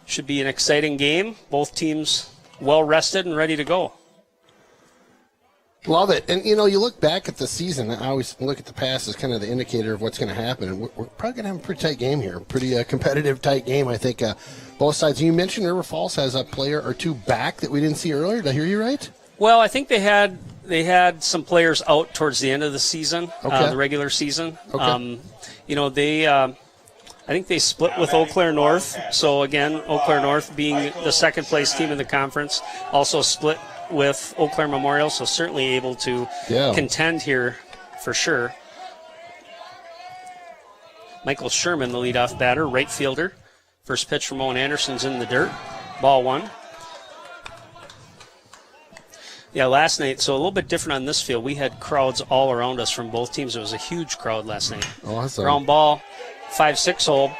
Should be an exciting game. Both teams well rested and ready to go. Love it. And, you look back at the season. I always look at the past as kind of the indicator of what's going to happen. And we're probably going to have a pretty tight game here. Pretty competitive, tight game, I think. Both sides. You mentioned River Falls has a player or two back that we didn't see earlier. Did I hear you right? Well, I think they had some players out towards the end of the season, Okay. the regular season. Okay. I think they split with Eau Claire North. So, again, Eau Claire North being the second-place team in the conference, also split with Eau Claire Memorial, so certainly able to contend here for sure. Michael Sherman, the leadoff batter, right fielder. First pitch from Owen Anderson's in the dirt. Ball one. Yeah, last night, so a little bit different on this field. We had crowds all around us from both teams. It was a huge crowd last night. Awesome. Ground ball, 5-6 hole.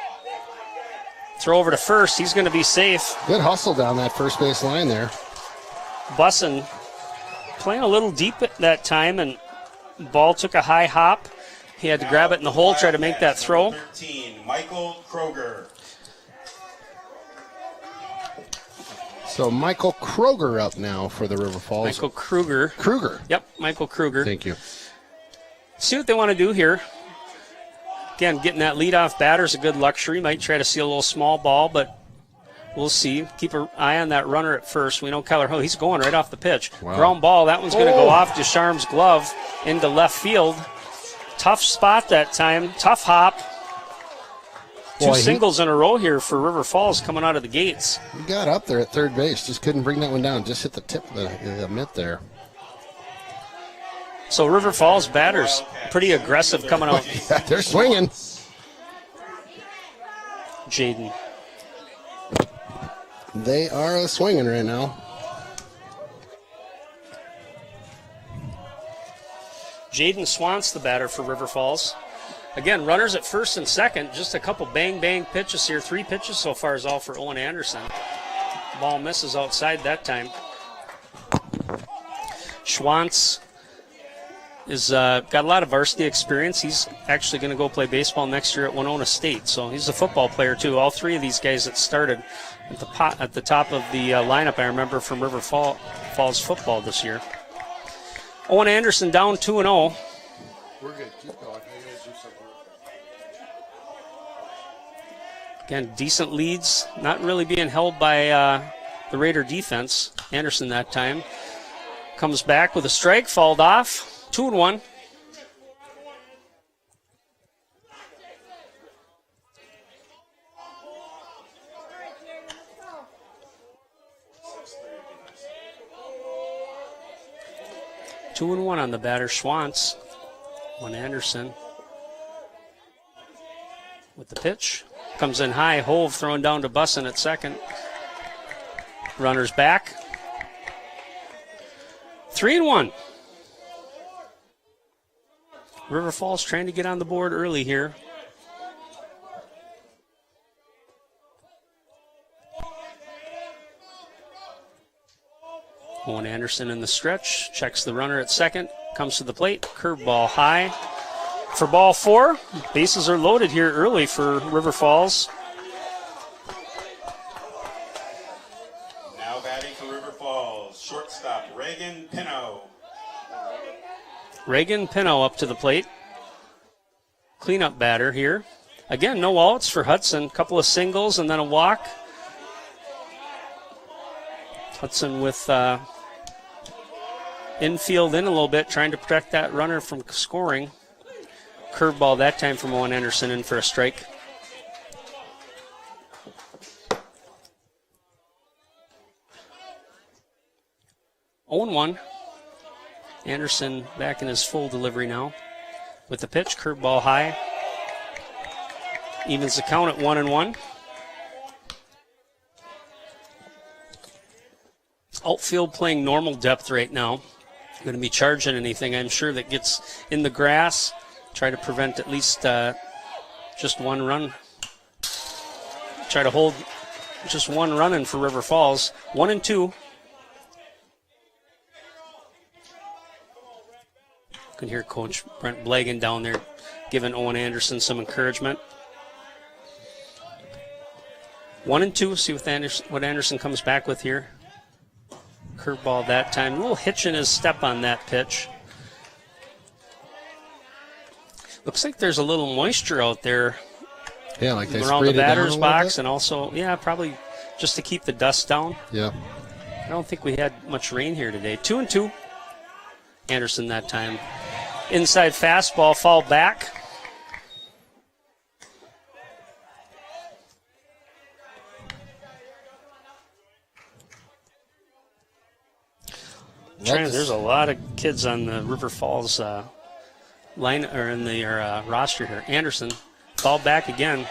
Throw over to first. He's going to be safe. Good hustle down that first base line there. Bussin playing a little deep at that time, and ball took a high hop. He had to grab it in the hole, try to make that throw. 13, Michael Kroger. So Michael Kroger up now for the River Falls. Michael Kruger. Kruger. Yep, Michael Kruger. Thank you. See what they want to do here. Again, getting that leadoff batter is a good luxury. Might try to see a little small ball, but we'll see. Keep an eye on that runner at first. We know Kyler, he's going right off the pitch. Wow. Ground ball, that one's going to go off Ducharme's glove into left field. Tough spot that time. Tough hop. Two singles in a row here for River Falls coming out of the gates. He got up there at third base. Just couldn't bring that one down. Just hit the tip of the mitt there. So River Falls batters pretty aggressive coming out. Yeah, they're swinging. Jaden. They are swinging right now. Jaden Swant's the batter for River Falls. Again, runners at first and second. Just a couple bang-bang pitches here. 3 pitches so far is all for Owen Anderson. Ball misses outside that time. Schwantz is got a lot of varsity experience. He's actually going to go play baseball next year at Winona State. So he's a football player, too. All 3 of these guys that started at the top of the lineup, I remember, from River Falls football this year. Owen Anderson down 2-0. We're good. Keep going. Again, decent leads, not really being held by the Raider defense. Anderson that time comes back with a strike, fouled off, 2-1. Two and one on the batter, Schwantz. One Anderson with the pitch. Comes in high, Hove throwing down to Bussin at second. Runners back. 3-1. River Falls trying to get on the board early here. Owen Anderson in the stretch, checks the runner at second, comes to the plate, curveball high. For ball 4, bases are loaded here early for River Falls. Now batting for River Falls, shortstop Reagan Pino. Reagan Pino up to the plate. Cleanup batter here. Again, no outs for Hudson. A couple of singles and then a walk. Hudson with infield in a little bit, trying to protect that runner from scoring. Curveball that time from Owen Anderson in for a strike. Oh and 1. Anderson back in his full delivery now. With the pitch, curveball high. Evens the count at 1-1. Outfield playing normal depth right now. Going to be charging anything, I'm sure, that gets in the grass. Try to prevent at least just one run. Try to hold just one run in for River Falls. 1-2. You can hear Coach Brent Blagan down there giving Owen Anderson some encouragement. 1-2. See what Anderson comes back with here. Curveball that time. A little hitch in his step on that pitch. Looks like there's a little moisture out there. Yeah, like they around the sprayed it down batter's a little box, bit? and also, yeah, probably just to keep the dust down. Yeah. I don't think we had much rain here today. 2-2. Anderson that time. Inside fastball, fall back. There's a lot of kids on the River Falls line or in the roster here. Anderson, fall back again.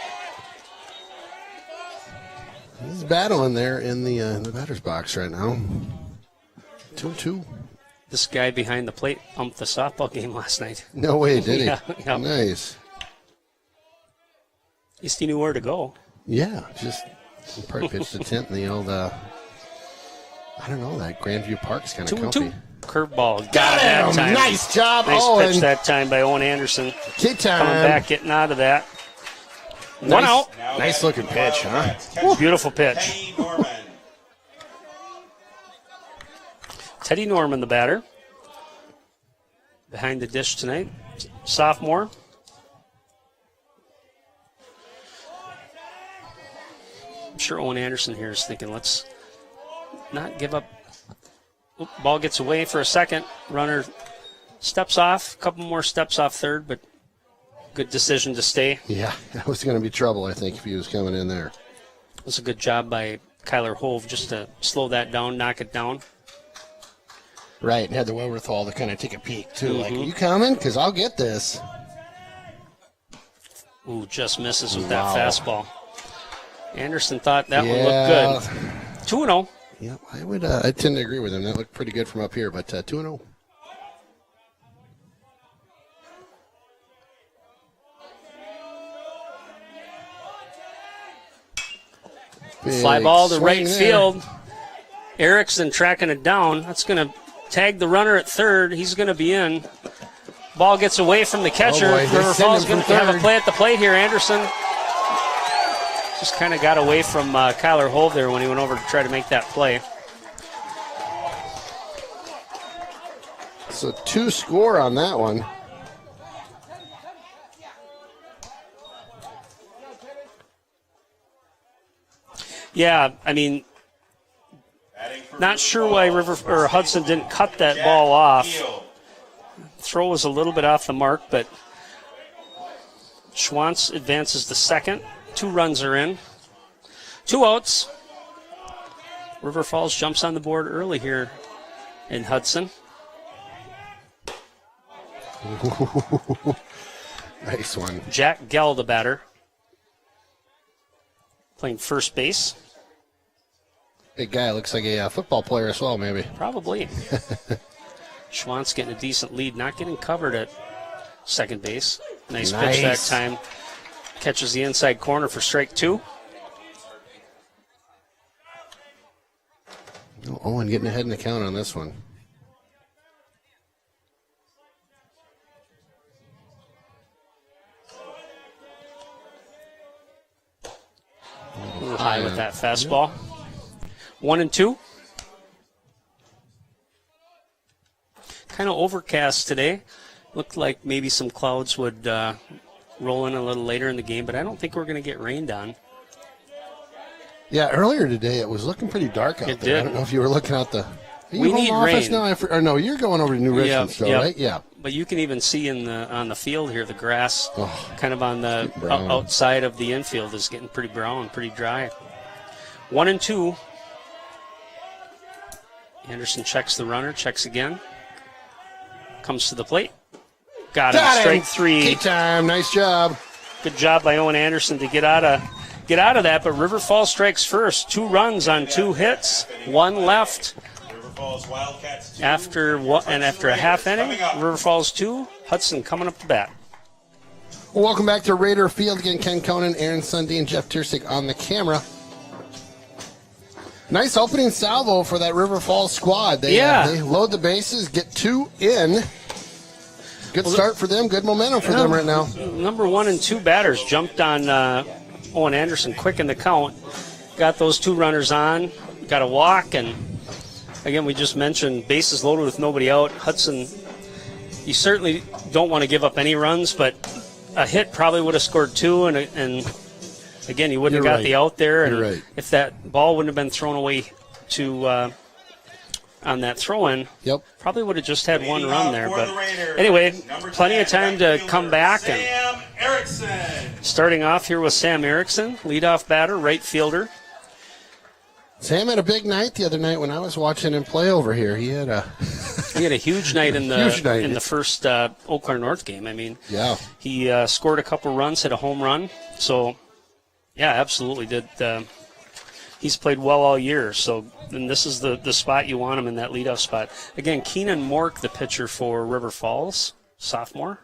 He's battling there in the batter's box right now. 2-2. This guy behind the plate umped the softball game last night. No way, did he? Yeah. Nice. At least he knew where to go. Yeah, just he probably pitched a tent in the old, I don't know, that Grandview Park's kind of comfy. 2-2. Curveball. Got it that him! time. Nice job, Nice Owen. pitch that time by Owen Anderson. Kid time. Coming back, getting out of that. One out. Nice looking pitch, huh? Beautiful pitch. Teddy Norman. Teddy Norman, the batter. Behind the dish tonight. Sophomore. I'm sure Owen Anderson here is thinking, let's not give up. Oop, ball gets away for a second. Runner steps off. A couple more steps off third, but good decision to stay. Yeah, that was going to be trouble, I think, if he was coming in there. It was a good job by Kyler Hove just to slow that down, knock it down. Right, and had the wherewithal to kind of take a peek, too. Like, are you coming? Because I'll get this. Ooh, just misses with Wow. that fastball. Anderson thought that one looked good. 2-0. Yeah, I tend to agree with him. That looked pretty good from up here, but 2-0. Fly ball to swing right there. field. Erickson tracking it down. That's going to tag the runner at third. He's going to be in. Ball gets away from the catcher. Oh, boy, they River send Falls him going from to have a third. play at the plate here. Anderson just kind of got away from Kyler Hove there when he went over to try to make that play. So 2 score on that one. Yeah, I mean, not sure why Hudson didn't cut that ball off. Throw was a little bit off the mark, but Schwantz advances to second. 2 runs are in. 2 outs. River Falls jumps on the board early here in Hudson. Nice one. Jack Gell, the batter, playing first base. Big guy, looks like a football player as well, maybe. Probably. Schwantz getting a decent lead, not getting covered at second base. Nice pitch that time. Catches the inside corner for strike 2. Owen getting ahead in the count on this one. A little high with that fastball. 1-2. Kind of overcast today. Looked like maybe some clouds would roll in a little later in the game, but I don't think we're going to get rained on. Yeah, earlier today it was looking pretty dark out It there. did. I don't know if you were looking out the. Are you We home need office rain. now? Or no, you're going over to New Richmond still, Yep. right? Yeah. But you can even see on the field here, the grass Oh, kind of on the brown. outside of the infield is getting pretty brown, pretty dry. 1-2. Anderson checks the runner, checks again. Comes to the plate. Got him. Strike 3. Key time. Nice job. Good job by Owen Anderson to get out of that, but River Falls strikes first. 2 runs on 2 hits, 1 left. River Falls Wildcats 2. After a half inning, River Falls 2, Hudson coming up to bat. Well, welcome back to Raider Field. Again, Ken Conan, Aaron Sundin, Jeff Tiersick on the camera. Nice opening salvo for that River Falls squad. They load the bases, get 2 in. Good start for them. Good momentum for them right now. Number 1 and 2 batters jumped on Owen Anderson quick in the count. got those 2 runners on, got a walk, and again, we just mentioned bases loaded with nobody out. Hudson, you certainly don't want to give up any runs, but a hit probably would have scored 2, and again, you wouldn't have got the out there. And if that ball wouldn't have been thrown away to on that throw-in, probably would have just had 1 run there. But anyway, plenty of time to come back. And starting off here with Sam Erickson, leadoff batter, right fielder. Sam had a big night the other night when I was watching him play over here. He had a huge night in the first Eau Claire North game. I mean, he scored a couple runs, hit a home run. So, yeah, absolutely did. He's played well all year. So, and this is the spot you want him in, that leadoff spot. Again, Keenan Mork, the pitcher for River Falls, sophomore.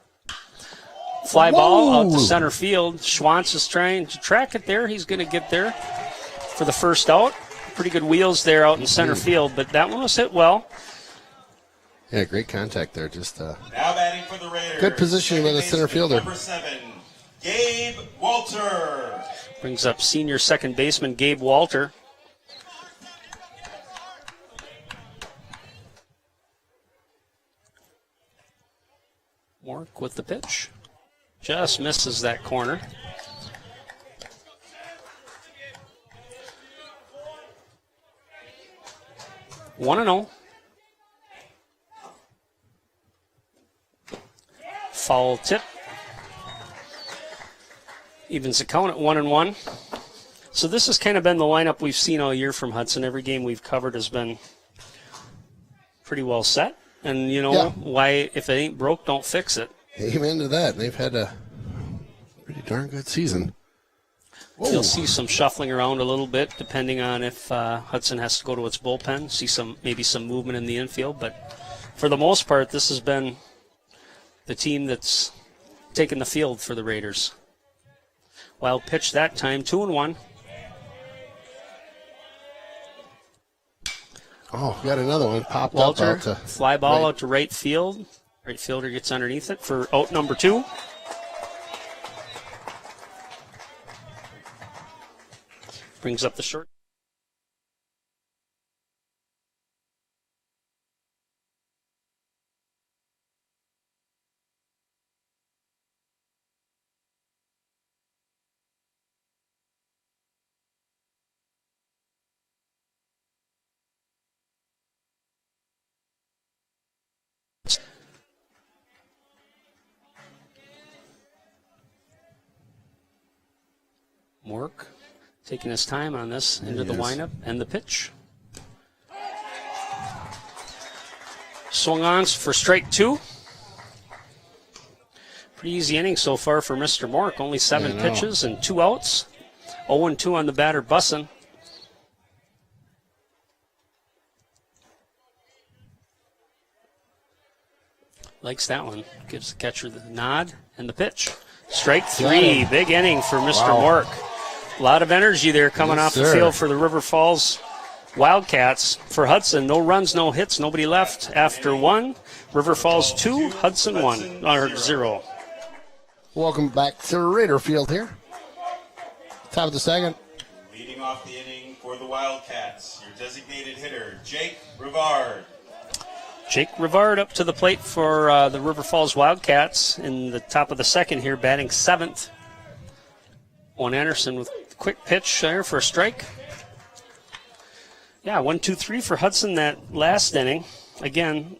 Fly ball out to center field. Schwantz is trying to track it there. He's going to get there for the first out. Pretty good wheels there out in center field, but that one was hit well. Yeah, great contact there. Just now batting for the Raiders. Good positioning by the center fielder. Number 7, Gabe Walter. Brings up senior second baseman Gabe Walter. Mork with the pitch. Just misses that corner. 1-0. Foul tip. Evens the count at 1-1. So this has kind of been the lineup we've seen all year from Hudson. Every game we've covered has been pretty well set. And you know why, if it ain't broke, don't fix it. Amen to that. They've had a pretty darn good season. Whoa. You'll see some shuffling around a little bit, depending on if Hudson has to go to its bullpen. See maybe some movement in the infield, but for the most part, this has been the team that's taken the field for the Raiders. Wild pitch that time, 2-1. Oh, got another one popped Walter, up. Walter, fly ball out to right field. Right fielder gets underneath it for out number 2. Brings up the short. Mork taking his time on this into the windup and the pitch. Swung on for strike 2. Pretty easy inning so far for Mr. Mork. Only 7 pitches and 2 outs. 0-2 on the batter, Bussin. Likes that one. Gives the catcher the nod and the pitch. Strike 3. Big inning for Mr. Mork. A lot of energy there coming off the field for the River Falls Wildcats. For Hudson, no runs, no hits, nobody left after 1. River Falls 2, Hudson 1, or 0. Welcome back to Raider Field here. Top of the second. Leading off the inning for the Wildcats, your designated hitter, Jake Rivard. Jake Rivard up to the plate for the River Falls Wildcats in the top of the second here, batting 7th. Owen Anderson with a quick pitch there for a strike. Yeah, 1-2-3 for Hudson that last inning. Again,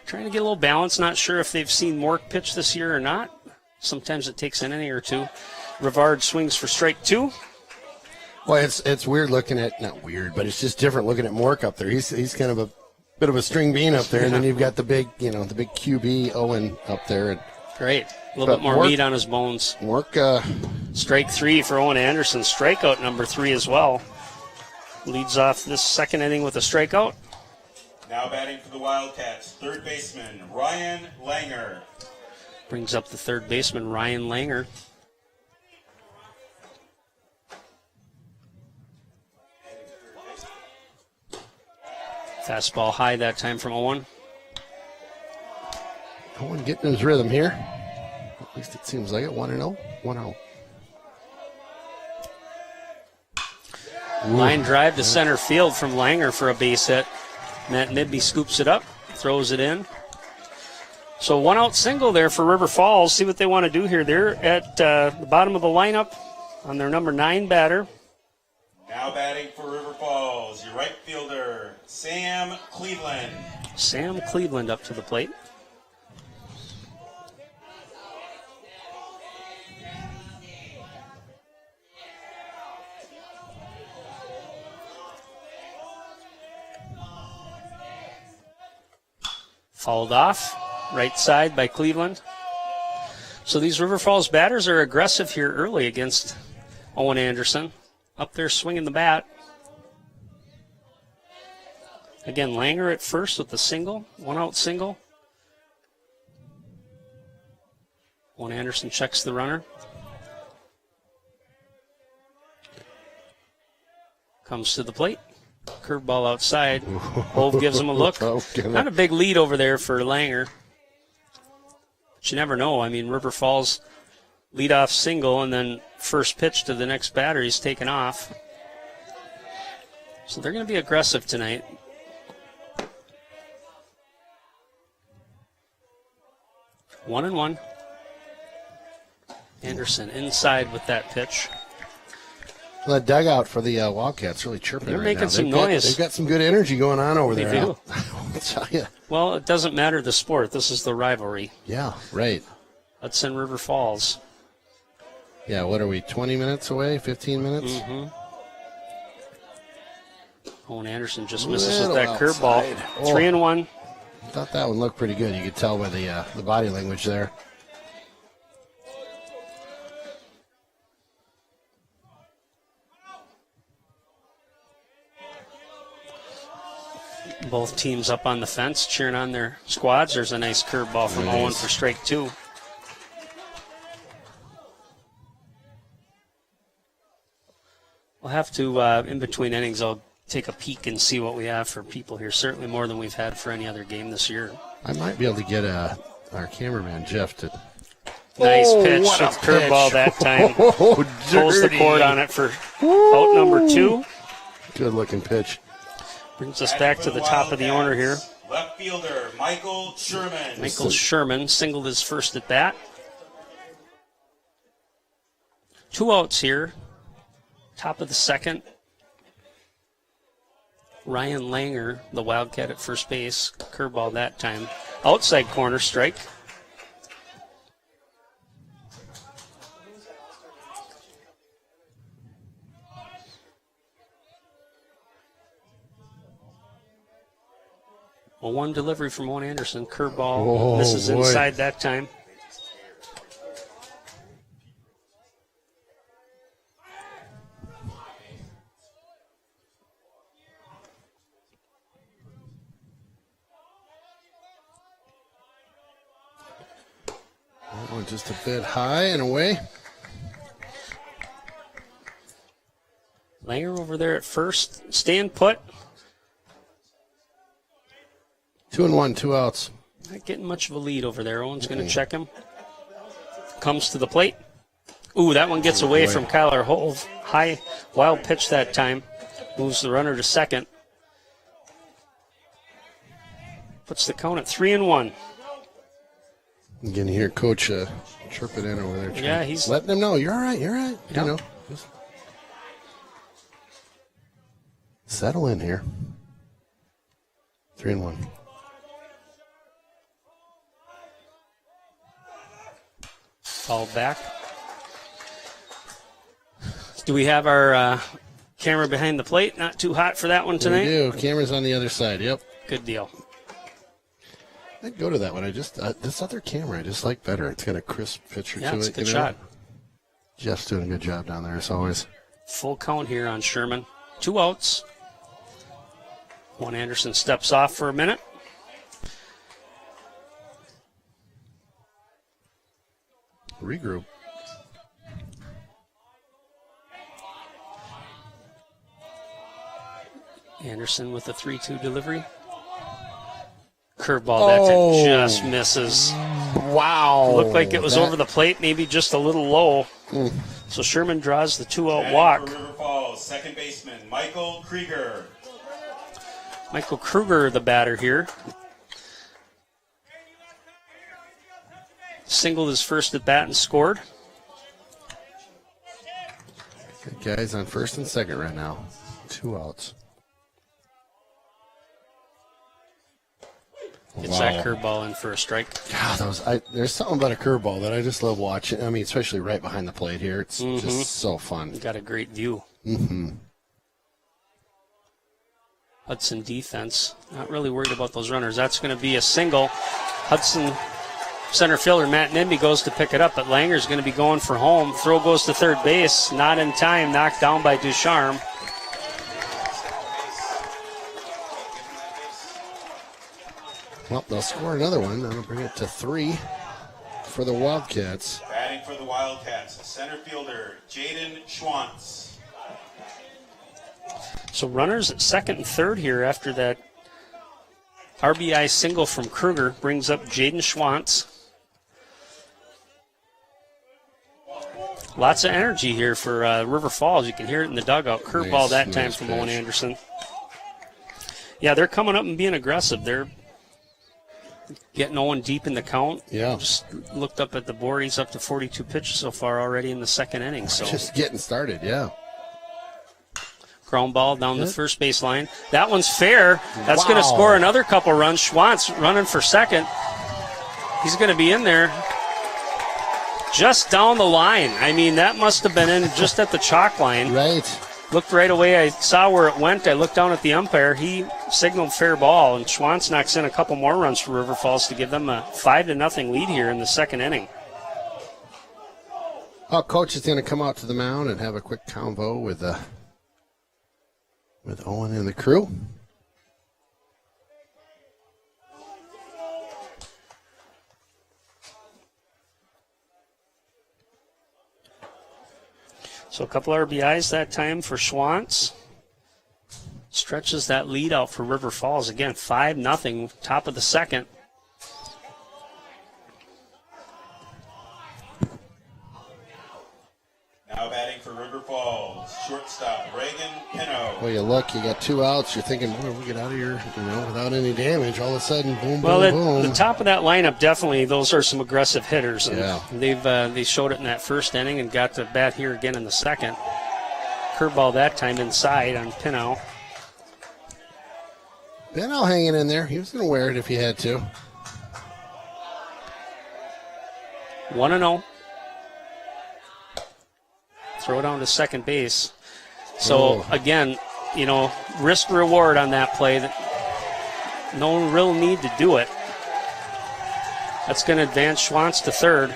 trying to get a little balance. Not sure if they've seen Mork pitch this year or not. Sometimes it takes an inning or 2. Rivard swings for strike 2. Well, it's weird looking at, not weird, but it's just different looking at Mork up there. He's kind of a bit of a string bean up there, and then you've got the big, the big QB Owen up there. Great. A little bit more meat on his bones. Mork. Strike 3 for Owen Anderson. Strikeout number 3 as well. Leads off this second inning with a strikeout. Now batting for the Wildcats, third baseman Ryan Langer. Brings up the third baseman Ryan Langer. Fastball high that time from Owen. Owen getting his rhythm here. At least it seems like it. 1-0. 1-0. Line drive to center field from Langer for a base hit. Matt Nibby scoops it up, throws it in. So 1 out single there for River Falls. See what they want to do here. They're at the bottom of the lineup on their number 9 batter. Now batting for River Falls, your right fielder, Sam Cleveland. Sam Cleveland up to the plate. Fouled off, right side by Cleveland. So these River Falls batters are aggressive here early against Owen Anderson. Up there swinging the bat. Again, Langer at first with the single, 1 out single. Owen Anderson checks the runner. Comes to the plate. Curveball outside. Hove gives him a look. Not a big lead over there for Langer. But you never know. I mean, River Falls leadoff single, and then first pitch to the next batter, he's taken off. So they're going to be aggressive tonight. One and one. Anderson inside with that pitch. The dugout for the Wildcats really chirping They're right making now. some noise. They've got some good energy going on over They there. do. I'll tell you. Well, it doesn't matter the sport. This is the rivalry. Yeah, right. Hudson River Falls. Yeah, what are we, 20 minutes away, 15 minutes? Mm-hmm. Owen Anderson just misses with Little that curveball. outside. Oh. 3-1. I thought that one looked pretty good. You could tell by the body language there. Both teams up on the fence cheering on their squads. There's a nice curveball from Nice. Owen for strike 2. We'll have to, in between innings, I'll take a peek and see what we have for people here. Certainly more than we've had for any other game this year. I might be able to get our cameraman, Jeff, to... Nice pitch what a with curveball pitch. that time. Oh, Pulls the dirty. cord on it for out number 2. Good-looking pitch. Brings us back to the top of the order here. Left fielder, Michael Sherman. Michael Sherman singled his first at bat. 2 outs here. Top of the second. Ryan Langer, the Wildcat at first base. Curveball that time. Outside corner strike. A 1 delivery from Owen Anderson. Curveball. Oh, Misses boy. inside that time. That one just a bit high and away. Langer over there at first. Staying put. 2-1, 2 outs. Not getting much of a lead over there. Owen's going to check him. Comes to the plate. Ooh, that one gets away boy. from Kyler Hove. High, wild pitch that time. Moves the runner to second. Puts the count at 3-1. You can hear Coach chirping in over there. Yeah, he's letting them know, you're all right, you're all right. Yeah. You know, just settle in here. 3-1. called back. Do we have our camera behind the plate? Not too hot for that one tonight? We do. Camera's on the other side. Yep. Good deal. I'd go to that one. I just this other camera I just like better. It's got a crisp picture Yeah, to it's it. a good you know? shot. Jeff's doing a good job down there as always. Full count here on Sherman. 2 outs. One Anderson steps off for a minute. Regroup. Anderson with a 3-2 delivery. Curveball that just misses. Wow. Looked like it was over the plate, maybe just a little low. So Sherman draws the 2-out walk. For River Falls, second baseman baseman Michael Krieger. Michael Kruger, the batter here. Singled his first at bat and scored. Good guys on first and second right now. 2 outs. Gets that curveball in for a strike. God, there's something about a curveball that I just love watching. I mean, especially right behind the plate here. It's just so fun. Got a great view. Hudson defense, not really worried about those runners. That's going to be a single. Hudson center fielder Matt Nimby goes to pick it up, but Langer's going to be going for home. Throw goes to third base, not in time, knocked down by Ducharme. Well, they'll score another one. That'll bring it to 3 for the Wildcats. Batting for the Wildcats, center fielder Jaden Schwantz. So runners at second and third here after that RBI single from Kruger brings up Jaden Schwantz. Lots of energy here for River Falls. You can hear it in the dugout. Curveball that time from Owen Anderson. Yeah, they're coming up and being aggressive. They're getting Owen deep in the count. Yeah. Just looked up at the board. He's up to 42 pitches so far already in the second inning. So just getting started, yeah. Ground ball down the first base line. That one's fair. That's going to score another couple runs. Schwantz running for second. He's going to be in there just down the line. I mean, that must have been in just at the chalk line. Right. Looked right away. I saw where it went. I looked down at the umpire. He signaled fair ball, and Schwantz knocks in a couple more runs for River Falls to give them a 5-0 lead here in the second inning. Oh, coach is going to come out to the mound and have a quick convo with Owen and the crew. So a couple RBIs that time for Schwantz. Stretches that lead out for River Falls. Again, 5-0, top of the second. Now batting for River Falls, shortstop Reagan Pino. Well, you look, you got 2 outs. You're thinking, boy, we get out of here, without any damage. All of a sudden, boom, boom. The top of that lineup, definitely, those are some aggressive hitters. And yeah. they showed it in that first inning and got to bat here again in the second. Curveball that time inside on Pino. Pino hanging in there. He was going to wear it if he had to. 1-0. Throw down to second base. So, again, risk reward on that play. No real need to do it. That's going to advance Schwantz to third.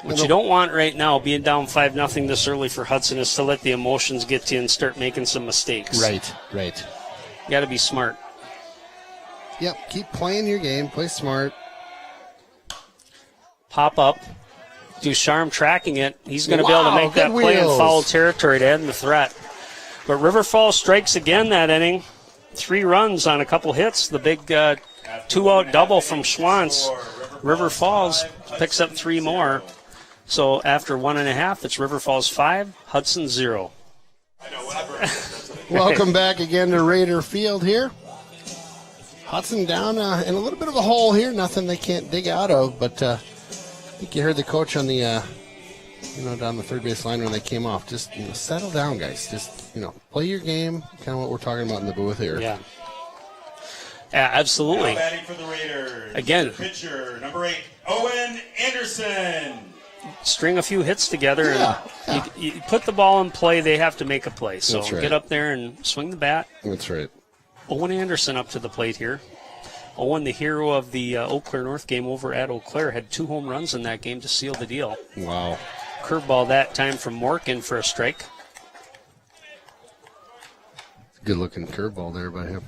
What you don't want right now, being down 5-0 this early for Hudson, is to let the emotions get to you and start making some mistakes. Right. You got to be smart. Yep, keep playing your game. Play smart. Pop up. Ducharme tracking it. He's going to be able to make that play in foul territory to end the threat. But River Falls strikes again that inning. 3 runs on a couple hits. The big 2-out double from Schwantz. River Falls picks up 3 more. So after 1.5, it's River Falls 5, Hudson 0. Welcome back again to Raider Field here. Hudson down in a little bit of a hole here. Nothing they can't dig out of, but I think you heard the coach on the, down the third base line when they came off. Just settle down, guys. Just play your game. Kind of what we're talking about in the booth here. Yeah, absolutely. Now batting for the Raiders. Again, Pitcher number 8, Owen Anderson. String a few hits together, and you put the ball in play. They have to make a play. So get up there and swing the bat. That's right. Owen Anderson up to the plate here. Owen, the hero of the Eau Claire North game over at Eau Claire, had 2 home runs in that game to seal the deal. Wow. Curveball that time from Morkin for a strike. Good-looking curveball there by him.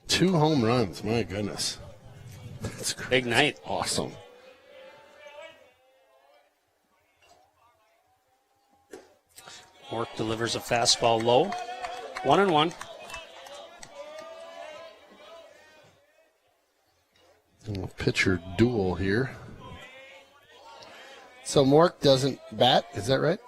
2 home runs. My goodness. That's big night. Awesome. Mork delivers a fastball low. 1-1. Pitcher duel here. So Mork doesn't bat, is that right?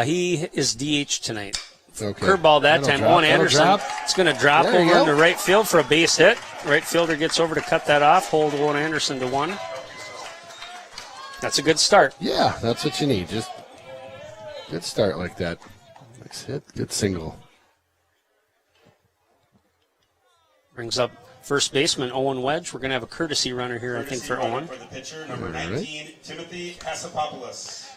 He is DH tonight. Okay. Curveball that That'll time. drop. Owen That'll Anderson. drop. It's going to drop There you over go. into right field for a base hit. Right fielder gets over to cut that off. Hold Owen Anderson to 1. That's a good start. Yeah, that's what you need. Just good start like that. Nice hit, good single. Brings up first baseman Owen Wedge. We're going to have a courtesy runner here, I think, for Owen. For the pitcher, number All right. 19, Timothy Hasapopoulos.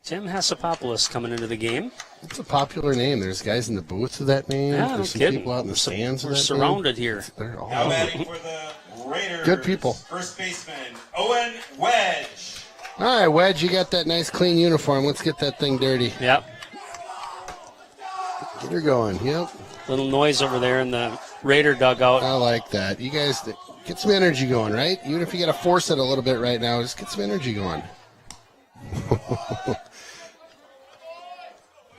Tim Hasapopoulos coming into the game. It's a popular name. There's guys in the booth with that name. Yeah, no There's some kidding. people out in the stands We're with that surrounded here. name. They're all Now over. batting for the Raiders. Good people. First baseman, Owen Wedge. All right, Wedge, you got that nice clean uniform. Let's get that thing dirty. Yep. Get her going. Yep. Little noise over there in the Raider dugout. I like that. You guys get some energy going, right? Even if you got to force it a little bit right now, just get some energy going.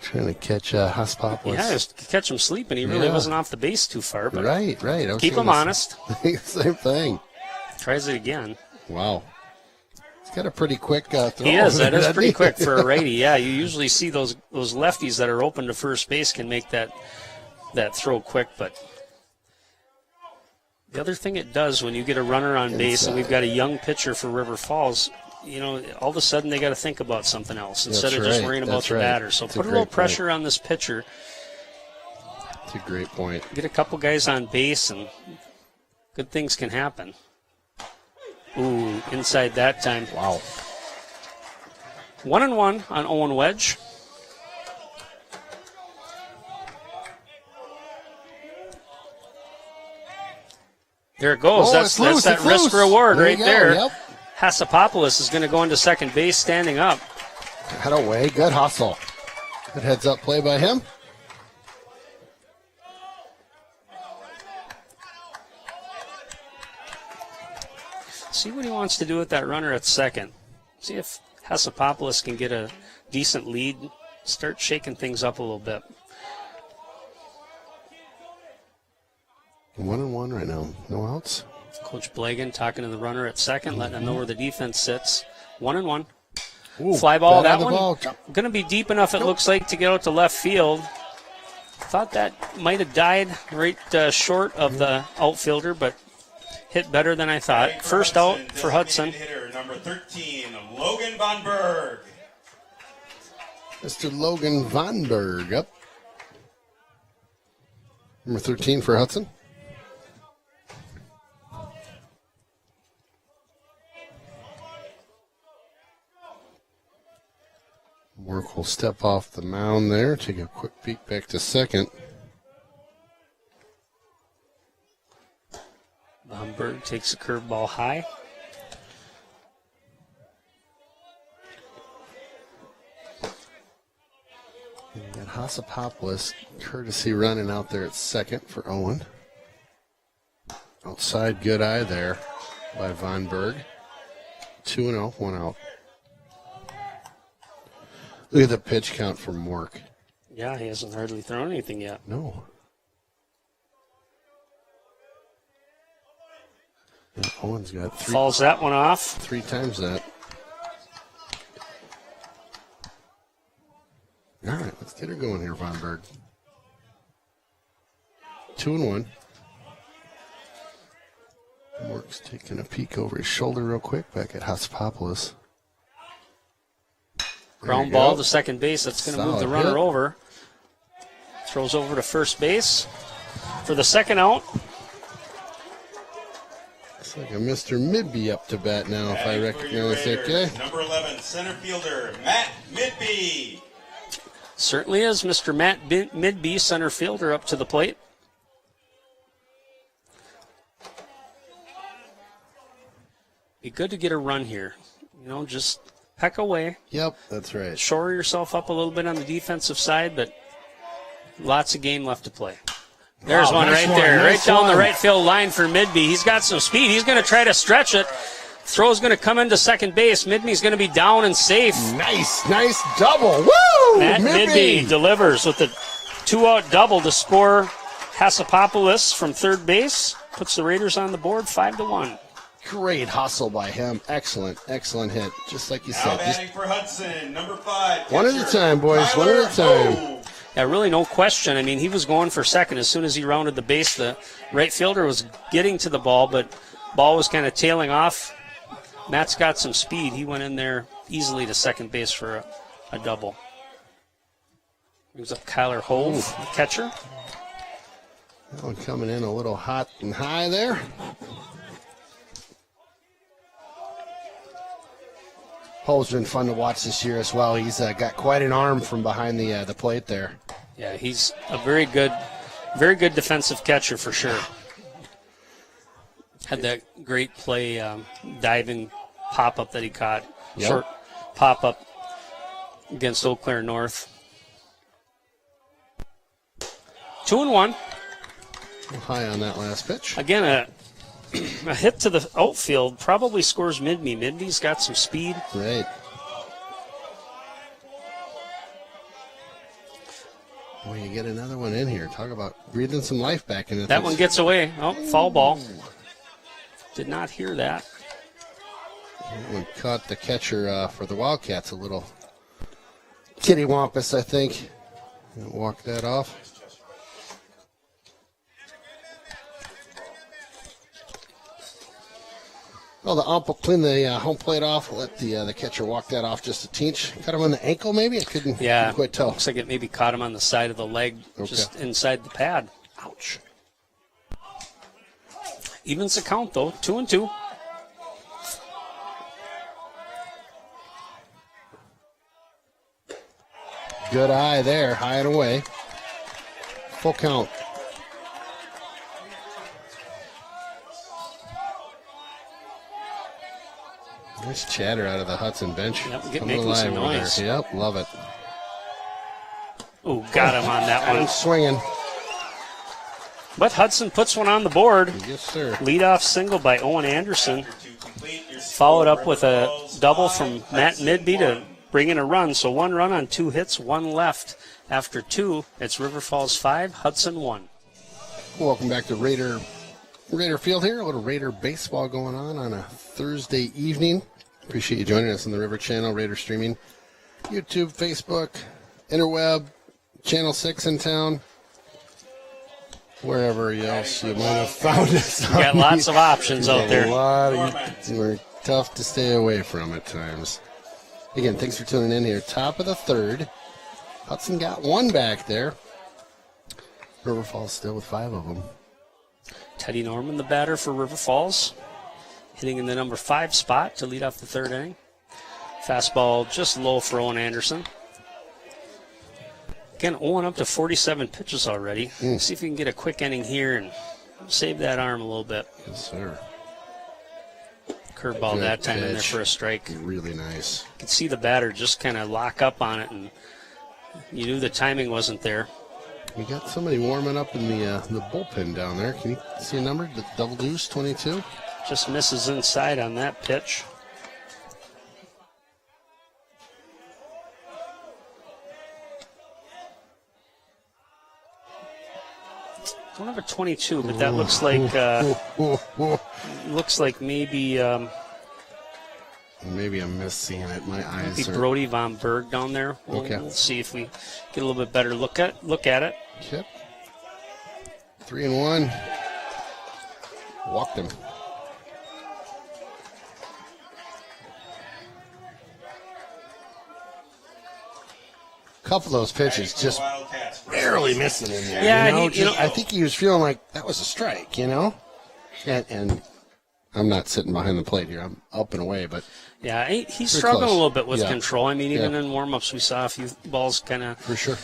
Trying to catch Haspopoulos. Yeah, just catch him sleeping. He really Yeah. wasn't off the base too far, but Right. I was keep thinking him the honest. Same thing. Tries it again. Wow. He's got a pretty quick throw. He is. That is doesn't pretty he? quick for a righty. Yeah, you usually see those lefties that are open to first base can make that throw quick, but the other thing it does when you get a runner on base and we've got a young pitcher for River Falls, all of a sudden they got to think about something else instead of just right. worrying about That's the right. batter. So That's a put a little great pressure on this pitcher. That's a great point. Get a couple guys on base and good things can happen. Ooh, inside that time. Wow. 1-1 on Owen Wedge. There it goes. Oh, that's it's loose, that it's risk loose. reward There right you go, there. yep. Hasapopoulos is going to go into second base standing up. Head away. Good hustle. Good heads up play by him. See what he wants to do with that runner at second. See if Hasapopoulos can get a decent lead. Start shaking things up a little bit. 1-1 right now. No outs. Coach Blagan talking to the runner at second, letting him know where the defense sits. 1-1. Ooh, Fly ball, bat that on the one. ball. Going to be deep enough, it looks like, to get out to left field. Thought that might have died right short of the outfielder, but hit better than I thought. First out for Hudson. Hitter, number 13, Logan Von Berg. Mr. Logan Von Berg up. Number 13 for Hudson. Work will step off the mound there, take a quick peek back to second. Bomberg takes a curveball high. And got Hasapopoulos courtesy running out there at second for Owen. Outside, good eye there by Von Berg. 2-0, 1 out. Look at the pitch count for Mork. Yeah, he hasn't hardly thrown anything yet. No. Yeah, Owen's got Falls that one off. 3 times that. All right, let's get her going here, Von Berg. 2-1. Mork's taking a peek over his shoulder real quick back at Hasapopoulos. Ground you ball go. to second base. That's going to move the Solid runner hit. over. Throws over to first base for the second out. It's like a Mr. Midby up to bat now, if I Batting for your recognize that Raiders, guy. Number 11, center fielder, Matt Midby. Certainly is Mr. Matt Midby, center fielder, up to the plate. Be good to get a run here. Just peck away. Yep, that's right. Shore yourself up a little bit on the defensive side, but lots of game left to play. There's Wow, one nice right there, one, right nice down the one. right field line for Midby. He's got some speed. He's going to try to stretch it. Throw's going to come into second base. Midby's going to be down and safe. Nice double. Woo! Matt Midby delivers with the 2-out double to score Hasapopoulos from third base. Puts the Raiders on the board 5-1. Great hustle by him. Excellent hit. Just like you Now said. Just batting for Hudson, number 5. one at a catcher, time, boys. One Tyler at a time. Ho. Yeah, really no question. I mean, he was going for second as soon as he rounded the base. The right fielder was getting to the ball, but ball was kind of tailing off. Matt's got some speed. He went in there easily to second base for a double. Brings up Kyler Hove, the catcher. That one coming in a little hot and high there. Hove's been fun to watch this year as well. He's got quite an arm from behind the plate there. Yeah, he's a very good defensive catcher for sure. Had that great play, diving pop-up that he caught. Yep. Short pop-up against Eau Claire North. 2-1. High on that last pitch. Again, a hit to the outfield probably scores Midby. Midby's got some speed. Right. Boy, you get another one in here. Talk about breathing some life back into That one gets away. Oh, foul ball. Did not hear that. That one caught the catcher for the Wildcats a little kitty wampus, I think. Walk that off. Well, the ump will clean the home plate off. Let the catcher walk that off just a teach. Cut him on the ankle, maybe? I couldn't quite tell. Looks like it maybe caught him on the side of the leg, just inside the pad. Ouch. Evens the count, though. 2-2. Good eye there, high and away. Full count. Nice chatter out of the Hudson bench. Yep, making some noise. Yep, love it. Ooh, got him on that one. Swinging. But Hudson puts one on the board. Yes, sir. Leadoff single by Owen Anderson. Followed up with a double from Matt Midby to bring in a run. So 1 run on 2 hits, 1 left. After 2, it's River Falls 5, Hudson 1. Welcome back to Raider Field here. A little Raider baseball going on a Thursday evening. Appreciate you joining us on the River Channel, Raider streaming, YouTube, Facebook, interweb, Channel 6 in town, wherever else you might have found us. You got lots of options out there. We're tough to stay away from at times. Again, thanks for tuning in here. Top of the third. Hudson got 1 back there. River Falls still with 5 of them. Teddy Norman, the batter for River Falls, hitting in the number 5 spot to lead off the 3rd inning. Fastball just low for Owen Anderson. Again, Owen up to 47 pitches already. See if we can get a quick inning here and save that arm a little bit. Yes, sir. Curveball Good that time in there pitch. for a strike. Really nice. You could see the batter just kind of lock up on it, and you knew the timing wasn't there. We got somebody warming up in the bullpen down there. Can you see a number? The double deuce, 22? Just misses inside on that pitch. Don't have a 22, but that looks like maybe maybe I'm missing it. My eyes maybe are. Brody Von Berg down there. We'll see if we get a little bit better look at it. Yep. 3-1. Walked him. Couple of those pitches just barely missing in there. Yeah, I think he was feeling like that was a strike, And I'm not sitting behind the plate here. I'm up and away, but yeah, he's struggling close. a little bit with Yeah. control. I mean, even in warm-ups, we saw a few balls kind of for sure.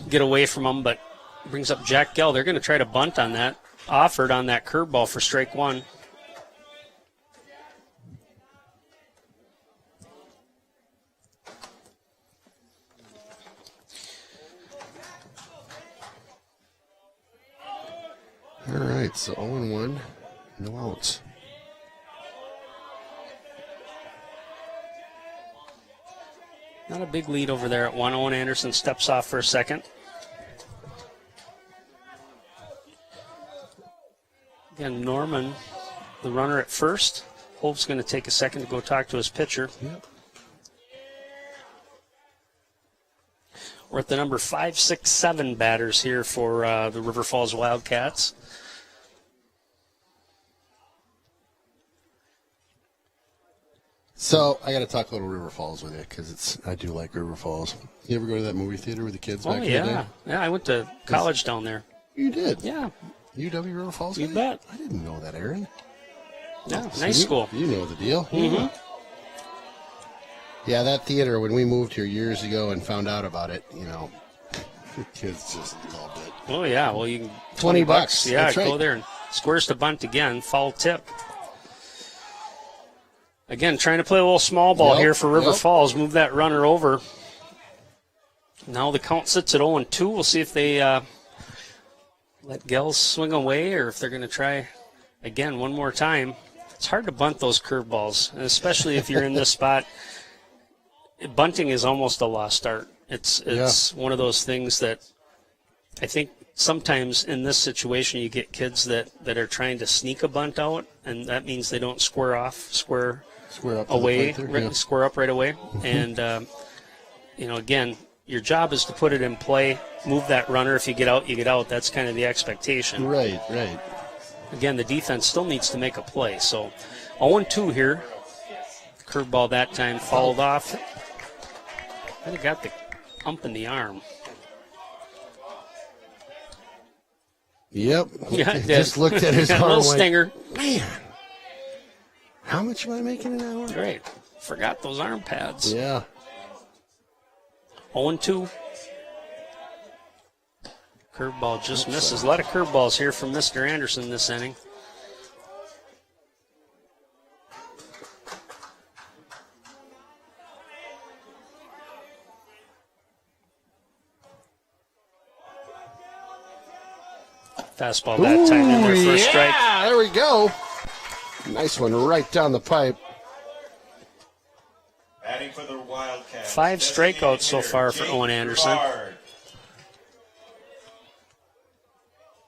get away from him, but brings up Jack Gell. They're going to try to bunt on that, offered on that curveball for strike 1. All right, so 0-1, no outs. Not a big lead over there at 1. Owen Anderson steps off for a second. Again, Norman the runner at first. Hope's going to take a second to go talk to his pitcher. Yep. We're at the number 5, 6, 7 batters here for the River Falls Wildcats. So I got to talk a little River Falls with you because I do like River Falls. You ever go to that movie theater with the kids back in the day? Yeah, I went to college down there. You did? Yeah. UW River Falls? You bet. I didn't know that, Aaron. Yeah, So nice school. You know the deal. Mm-hmm. Yeah, that theater, when we moved here years ago and found out about it, kids just loved it. Oh, yeah. Well, you can. $20. Yeah, That's right. go there and squares to bunt again. Foul tip. Again, trying to play a little small ball here for River Falls. Move that runner over. Now the count sits at 0-2. We'll see if they let Gels swing away or if they're going to try again one more time. It's hard to bunt those curveballs, and especially if you're in this spot. Bunting is almost a lost art. It's one of those things that I think sometimes in this situation you get kids that are trying to sneak a bunt out, and that means they don't square up away, square up right away. And, again, your job is to put it in play, move that runner. If you get out, you get out. That's kind of the expectation. Right. Again, the defense still needs to make a play. So 0-2 here. Curveball that time fouled off. Kind of got the ump in the arm. Yep. Yeah, it just looked at his arm. A little like, stinger. Man, how much am I making an hour? Great. Forgot those arm pads. Yeah. 0-2. Curveball just misses. A lot of curveballs here from Mr. Anderson this inning. Fastball that time in there for a strike. Yeah, there we go. Nice one right down the pipe. Batting for the Wildcats. 5 strikeouts so far for Owen Anderson. Rivard.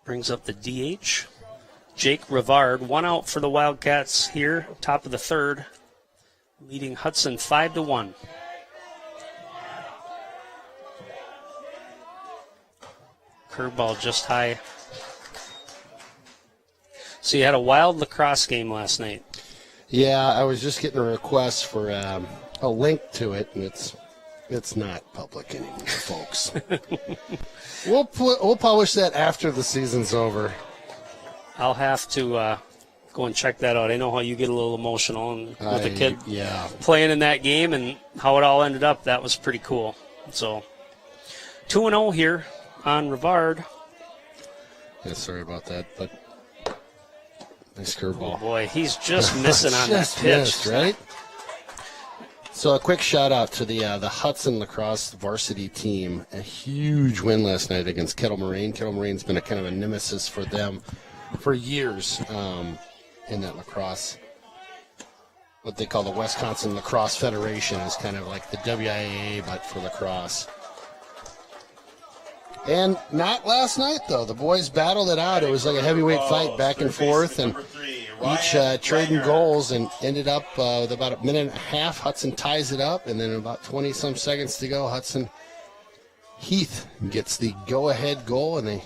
Brings up the DH. Jake Rivard, 1 out for the Wildcats here, top of the third, leading Hudson 5-1. Curveball just high. So you had a wild lacrosse game last night. Yeah, I was just getting a request for a link to it, and it's not public anymore, folks. We'll publish that after the season's over. I'll have to go and check that out. I know how you get a little emotional and with the kid playing in that game and how it all ended up. That was pretty cool. So 2-0 here on Rivard. Yeah, sorry about that, but nice curveball. Oh boy, he's just missing on that pitch, missed, right? So a quick shout out to the Hudson lacrosse varsity team. A huge win last night against Kettle Moraine. Kettle Moraine's been a kind of a nemesis for them for years in that lacrosse. What they call the Wisconsin Lacrosse Federation is kind of like the WIAA, but for lacrosse. And not last night, though. The boys battled it out. It was like a heavyweight fight back and forth, and each trading goals, and ended up with about a minute and a half. Hudson ties it up, and then about 20-some seconds to go, Heath gets the go-ahead goal, and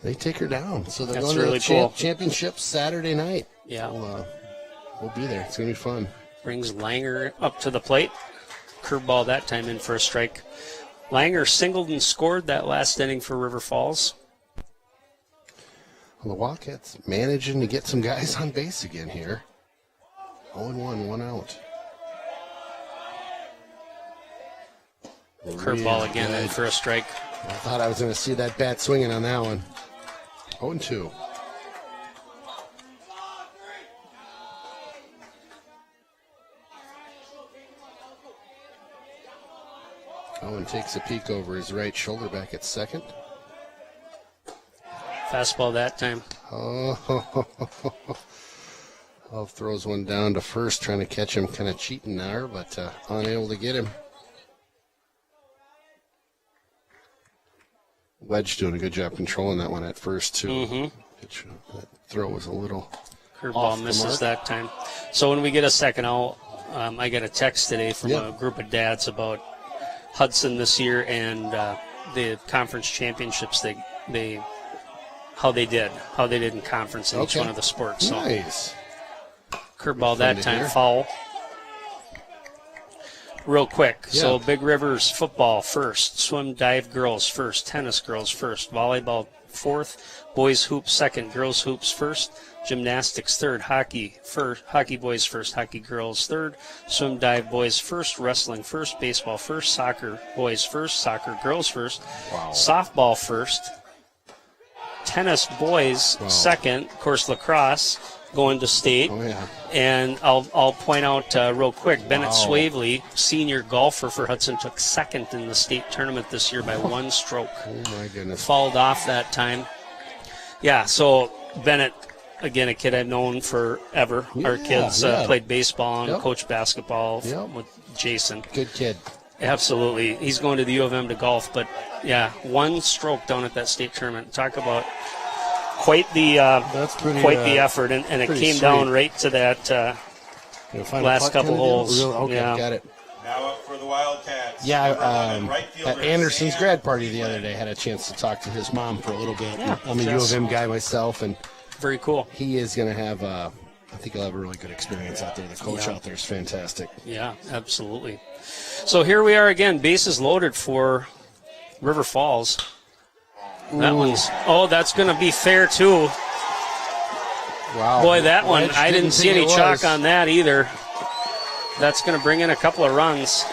they take her down. So they're going really to the cool. championship Saturday night. Yeah. We'll be there. It's going to be fun. Brings Langer up to the plate. Curveball that time in for a strike. Langer singled and scored that last inning for River Falls. Well, the Wildcats managing to get some guys on base again here. 0-1, 1 out. Curveball again in for a strike. I thought I was going to see that bat swinging on that one. 0-2. Owen takes a peek over his right shoulder back at second. Fastball that time. Oh, throws one down to first, trying to catch him, kind of cheating there, but unable to get him. Wedge doing a good job controlling that one at first, too. Mm-hmm. That throw was a little Curveball Off the misses mark. that time. So when we get a second out, I got a text today from Yeah. a group of dads about Hudson this year and the conference championships. How they did in conference in each Okay. one of the sports. So Nice. curveball Fun that to time, hear. foul. Real quick. Yeah. So Big Rivers football first, swim dive girls first, tennis girls first, volleyball fourth, boys hoops second, girls hoops first, gymnastics third, hockey boys first, hockey girls third, swim dive boys first, wrestling first, baseball first, soccer boys first, soccer girls first, Wow. softball first, tennis boys second, of course lacrosse going to state. Oh, yeah. And I'll point out real quick, Bennett Wow. Swavely, senior golfer for Hudson, took second in the state tournament this year by one stroke. Oh, my goodness. Fouled off that time. Yeah, so Bennett, again, a kid I've known forever. Our Yeah, kids yeah. played baseball and Yep. coached basketball Yep. with Jason. Good kid. Absolutely. He's going to the U of M to golf, but yeah, one stroke down at that state tournament. Talk about quite the That's pretty, effort, and it pretty came sweet. down right to that Gonna find a last putt couple kinda deal? holes. Really? Okay, Yeah. got it. Now up for the Wildcats. Yeah, number 11, right fielder at Anderson's Sam grad party the other Cleveland. day, had a chance to talk to his mom for a little bit. Yeah, I'm a U yes. of M guy myself, and very cool. he is going to have, I think he'll have a really good experience out there. The coach Yeah. out there is fantastic. Yeah, absolutely. So here we are again, bases loaded for River Falls. That's going to be fair too. Wow. Boy, that one, Wedge I didn't see think any it chalk was. on that either. That's going to bring in a couple of runs.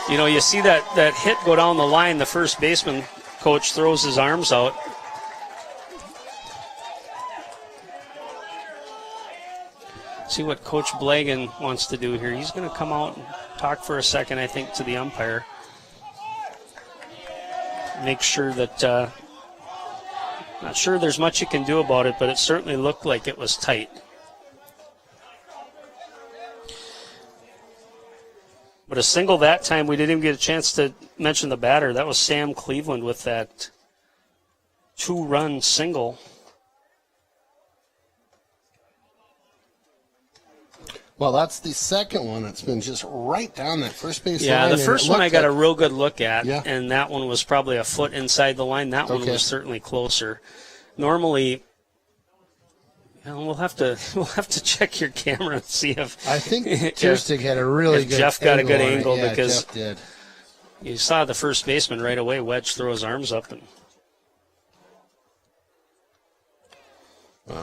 You know, you see that hit go down the line, the first baseman coach throws his arms out. See what Coach Blagan wants to do here. He's going to come out and talk for a second, I think, to the umpire. Make sure that, not sure there's much you can do about it, but it certainly looked like it was tight. But a single that time, we didn't even get a chance to mention the batter. That was Sam Cleveland with that two-run single. Well, that's the second one that's been just right down that first base line. Yeah, the and it first one I looked got a like- real good look at, Yeah. and that one was probably a foot inside the line. That one Okay. was certainly closer. Normally, we'll have to check your camera and see if I think if- Tierstig had a really if good Jeff got a good on it. angle Yeah, because Jeff did. you saw the first baseman right away, Wedge, throw his arms up, and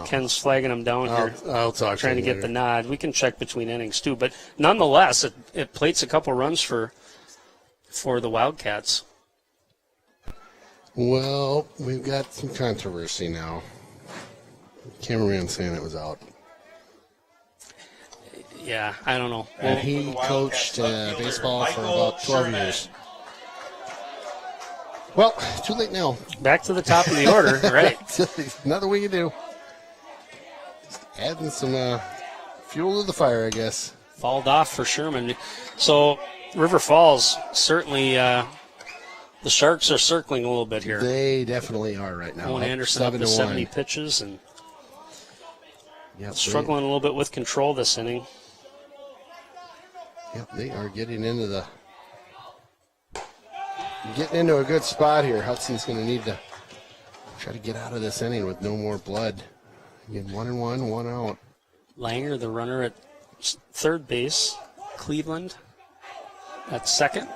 Ken's flagging him down here. I'll talk Trying to him get later. the nod. We can check between innings too, but nonetheless, it plates a couple runs for the Wildcats. Well, we've got some controversy now. Cameraman saying it was out. Yeah, I don't know. And Well, he coached baseball for Michael about 12 Sherman. years. Well, too late now. back to the top of the order, right? Another way you do. Just adding some fuel to the fire, I guess. Fouled off for Sherman. So River Falls certainly. The Sharks are circling a little bit here. They definitely are right now. Owen Up Anderson up to 7-1. 70 pitches and Yep, struggling a little bit with control this inning. They are getting into a good spot here. Hudson's going to need to try to get out of this inning with no more blood. Again, 1-1, 1 out. Langer, the runner at third base. Cleveland at second.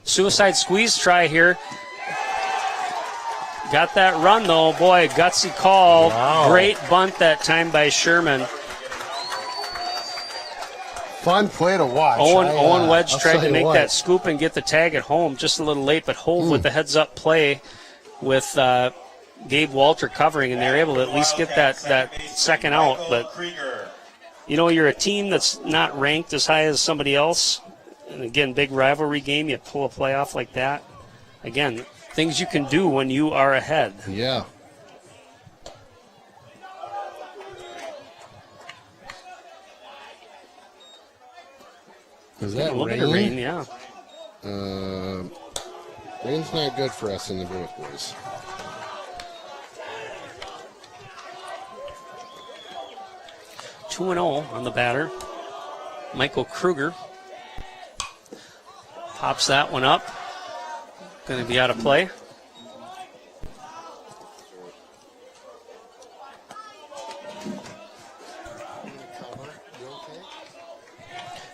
Suicide squeeze try here. Got that run though. Boy, gutsy call. Wow. Great bunt that time by Sherman. Fun play to watch. Owen Wedge I'll tried tell to you make what. that scoop and get the tag at home just a little late, but Hove with the heads-up play with Gabe Walter covering, and they're able to at least get that second out. But, Krieger. you know, you're a team that's not ranked as high as somebody else. And, again, big rivalry game, you pull a playoff like that. Again, things you can do when you are ahead. Yeah. Is A that little bit of rain, yeah. Rain's not good for us in the Bruins, boys. 2-0 on the batter. Michael Kruger pops that one up. Going to be out of play.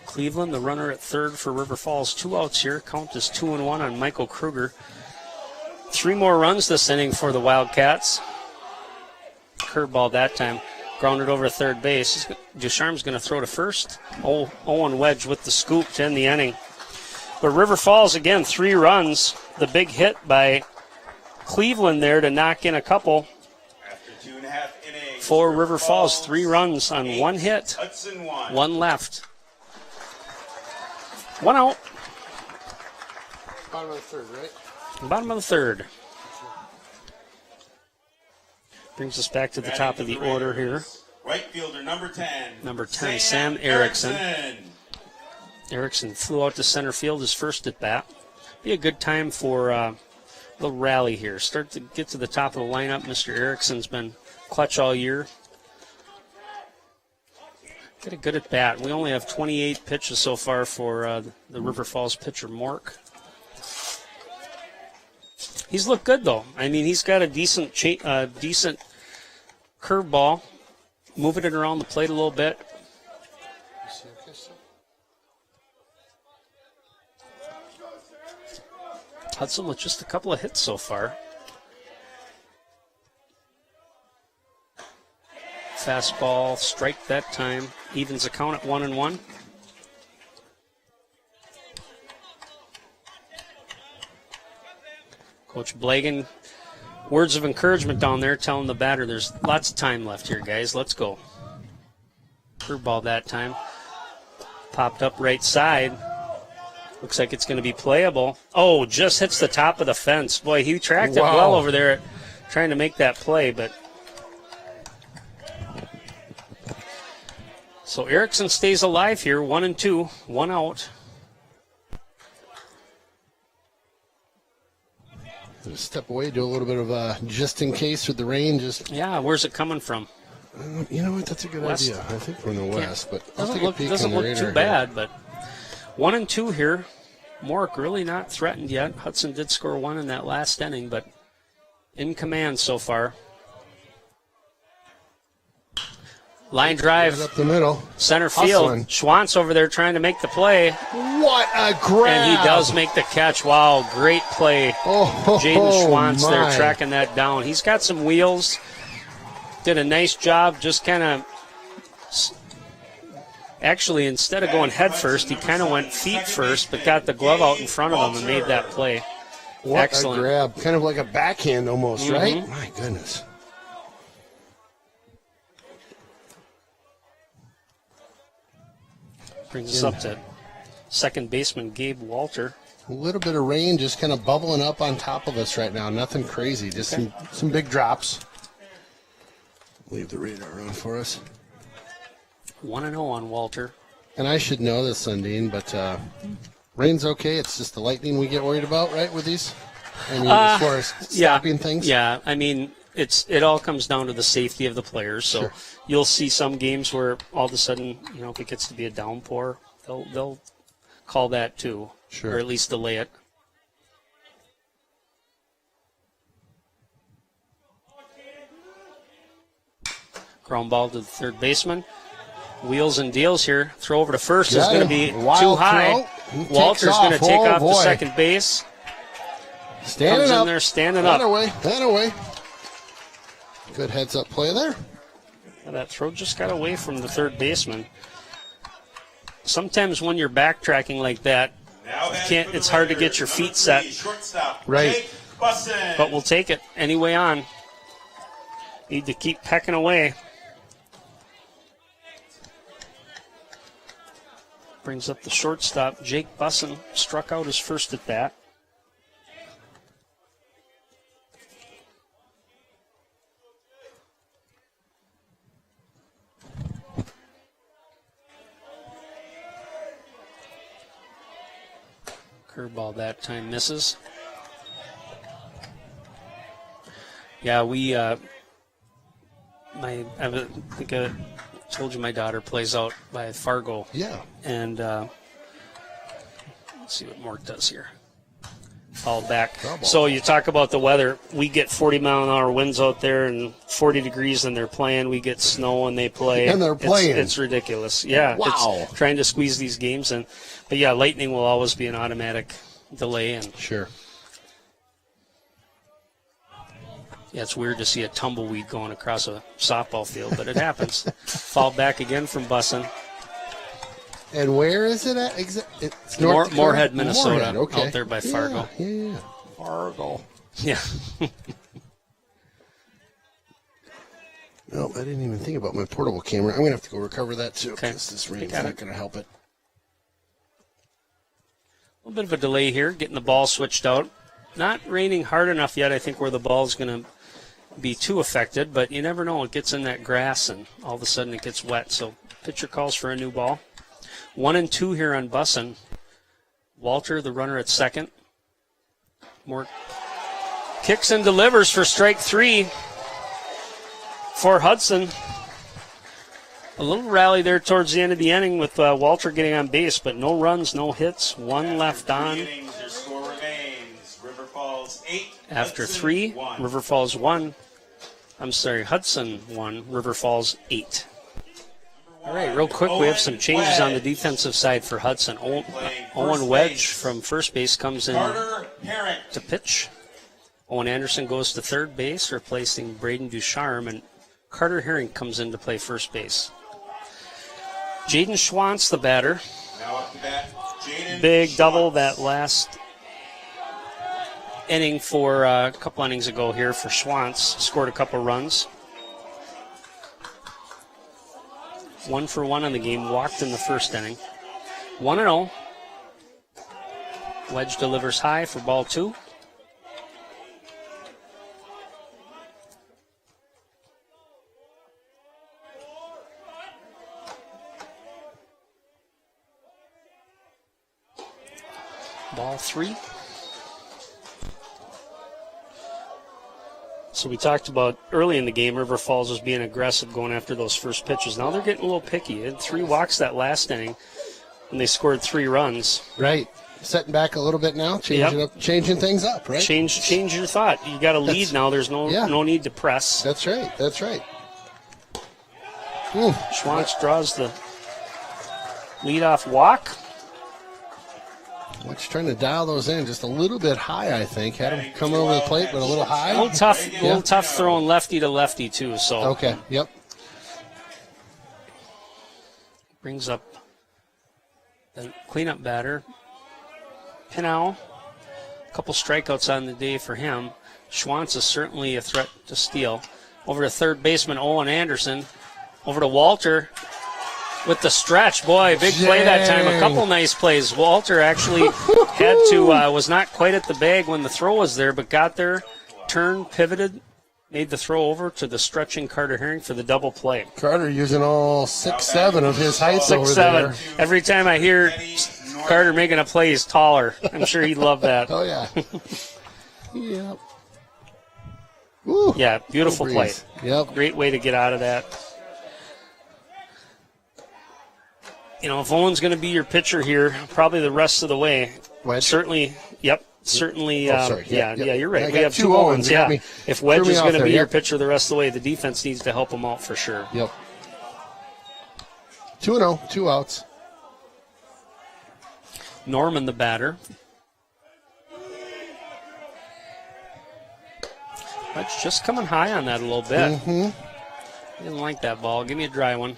Cleveland, the runner at third for River Falls. 2 outs here. Count is 2-1 on Michael Kruger. 3 more runs this inning for the Wildcats. Curveball that time. Grounded over third base. Ducharme's going to throw to first. Owen Wedge with the scoop to end the inning. But River Falls, again, 3 runs. The big hit by Cleveland there to knock in a couple. After 2.5 innings, For River Falls, 3 runs on 1 hit. Hudson 1. 1 left. 1 out. Bottom of the third, right? Bottom of the third. Brings us back to the top of the order here. Right fielder number 10. Number 10, Sam Erickson. Erickson flew out to center field his first at bat. Be a good time for a little rally here. Start to get to the top of the lineup. Mr. Erickson's been clutch all year. Get a good at bat. We only have 28 pitches so far for the River Falls pitcher, Mork. He's looked good, though. I mean, he's got a decent curveball, moving it around the plate a little bit. Hudson with just a couple of hits so far. Fastball, strike that time. Evens the count at 1-1. Coach Blagan, words of encouragement down there, telling the batter there's lots of time left here, guys. Let's go. Curveball that time. Popped up right side. Looks like it's going to be playable. Oh, just hits the top of the fence. Boy, he tracked it well over there trying to make that play, but so Erickson stays alive here, 1-2, 1 out. Step away, do a little bit of just in case with the rain. Yeah, where's it coming from? You know what? That's a good West. idea. I think from the west, but I'll Doesn't take a look, peek doesn't on the look radar too bad, but 1-2 here. Mork really not threatened yet. Hudson did score 1 in that last inning, but in command so far. Line drive, right up the middle, center field. Hustling. Schwantz over there trying to make the play. What a grab! And he does make the catch. Wow, great play. Jaden Schwantz there tracking that down. He's got some wheels. Did a nice job just kind of, actually, instead of going head first, he kind of went feet first, but got the glove out in front of him and made that play. What Excellent. a grab. Kind of like a backhand almost, right? My goodness. Brings us up to second baseman Gabe Walter. A little bit of rain just kind of bubbling up on top of us right now. Nothing crazy, just some big drops. Leave the radar on for us. 1-0 on Walter. And I should know this, Sundin, but rain's okay. It's just the lightning we get worried about, right, with these? I mean, as far as stopping things? Yeah, I mean, it all comes down to the safety of the players. So you'll see some games where all of a sudden, you know, if it gets to be a downpour, they'll call that too, or at least delay it. Ground ball to the third baseman. Wheels and deals here. Throw over to first is going to be too high. Walter's going to take off to second base. Standing Comes up. in there, standing up. That away. Good heads-up play there. And that throw just got away from the third baseman. Sometimes when you're backtracking like that, it's hard to get your feet set. Right. But we'll take it anyway on. Need to keep pecking away. Brings up the shortstop. Jake Bussin struck out his first at bat. Curveball that time misses. Yeah, I think I told you my daughter plays out by Fargo. Yeah. And let's see what Mort does here. Foul back. So you talk about the weather. We get 40-mile-an-hour winds out there and 40 degrees, and they're playing. We get snow, and they play. And they're playing. It's ridiculous. Yeah. Wow. It's trying to squeeze these games in. But, yeah, lightning will always be an automatic delay. And Sure. yeah, it's weird to see a tumbleweed going across a softball field, but it happens. Foul back again from Bussin. And where is it at? It's North Dakota? Moorhead, Minnesota. Moorhead, okay. Out there by Fargo. Yeah. Fargo. Yeah. No, I didn't even think about my portable camera. I'm going to have to go recover that, too, Okay. because this rain's got not it. going to help it. A little bit of a delay here, getting the ball switched out. Not raining hard enough yet, I think, where the ball's going to be too affected, but you never know. It gets in that grass, and all of a sudden it gets wet. So pitcher calls for a new ball. 1-2 here on Bussin. Walter, the runner at second. More kicks and delivers for strike 3 for Hudson. A little rally there towards the end of the inning with Walter getting on base, but no runs, no hits, 1 left on. Innings, your score remains. River Falls 8. After Hudson 3, 1. River Falls 1. I'm sorry, Hudson 1, River Falls 8. All right, real quick, we have some changes on the defensive side for Hudson. Owen Wedge from first base comes in Carter Herrick. to pitch. Owen Anderson goes to third base, replacing Braden Ducharme, and Carter Herring comes in to play first base. Jaden Schwantz, the batter. Now up to bat, Jaden Big double Schwartz. that last inning for a couple innings ago here for Schwantz. Scored a couple runs. 1 for 1 on the game. Walked in the first inning. 1-0. Wedge delivers high for ball 2. Ball 3. So we talked about early in the game, River Falls was being aggressive going after those first pitches. Now they're getting a little picky. They had 3 walks that last inning, and they scored 3 runs. Right. Setting back a little bit now, changing things up, right? Change your thought. You got a lead now. There's no need to press. That's right. That's right. Schwantz draws the leadoff walk. Watch trying to dial those in just a little bit high, I think. Had him come over the plate, but a little high. A little tough throwing lefty to lefty too. So Okay, yep. brings up the cleanup batter. Pinau, a couple strikeouts on the day for him. Schwantz is certainly a threat to steal. Over to third baseman Owen Anderson. Over to Walter with the stretch. Boy, big play that time. A couple nice plays. Walter actually had to, was not quite at the bag when the throw was there, but got there, turned, pivoted, made the throw over to the stretching Carter Herring for the double play. Carter using all 6'7" of his height over 6'7". there. Every time I hear Carter making a play, he's taller. I'm sure he'd love that. Oh, yeah. Yep. Woo. Yeah, beautiful Cool play. breeze. Yep. Great way to get out of that. You know, if Owen's going to be your pitcher here, probably the rest of the way. Wedge? Certainly, yep. Certainly, sorry. yeah, you're right. I We got have 2 2 Owens. Owens, You got yeah. me- If Wedge threw me is off going to there, be your yep. pitcher the rest of the way, the defense needs to help him out for sure. Yep. 2-0, 2 outs. Norman, the batter. Wedge just coming high on that a little bit. Mm-hmm. Didn't like that ball. Give me a dry one.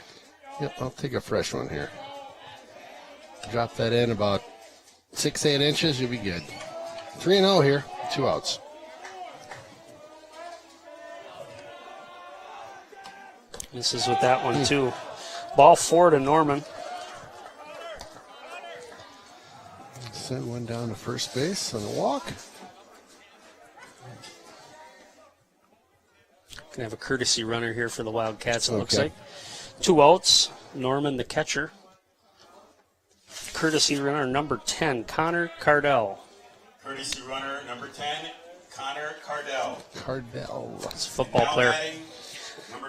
Yep, I'll take a fresh one here. Drop that in about 6-8 inches, you'll be good. 3-0 here, 2 outs. This is with that one, too. Ball 4 to Norman. Send one down to first base on the walk. Gonna have a courtesy runner here for the Wildcats, it looks Okay. like. 2 outs. Norman, the catcher. Courtesy runner number 10, Connor Cardell. Courtesy runner number 10, Connor Cardell. Cardell. He's a football Now player. batting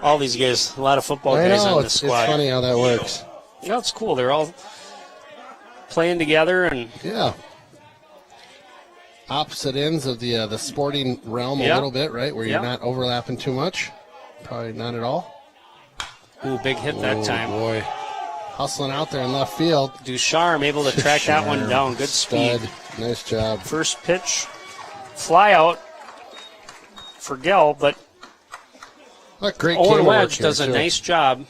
all these guys, a lot of football I guys know, on this it's squad. funny how that works. Yeah, it's cool. They're all playing together and Yeah. Opposite ends of the sporting realm a Yeah. little bit, right? Where you're Yeah. not overlapping too much. Probably not at all. ooh, big hit that Oh, time. boy. Hustling out there in left field. Ducharme able to track that one down. Good speed. Stud. Nice job. First pitch, fly out for Gell, but What great Owen camera work Wedge here, does a too. nice job.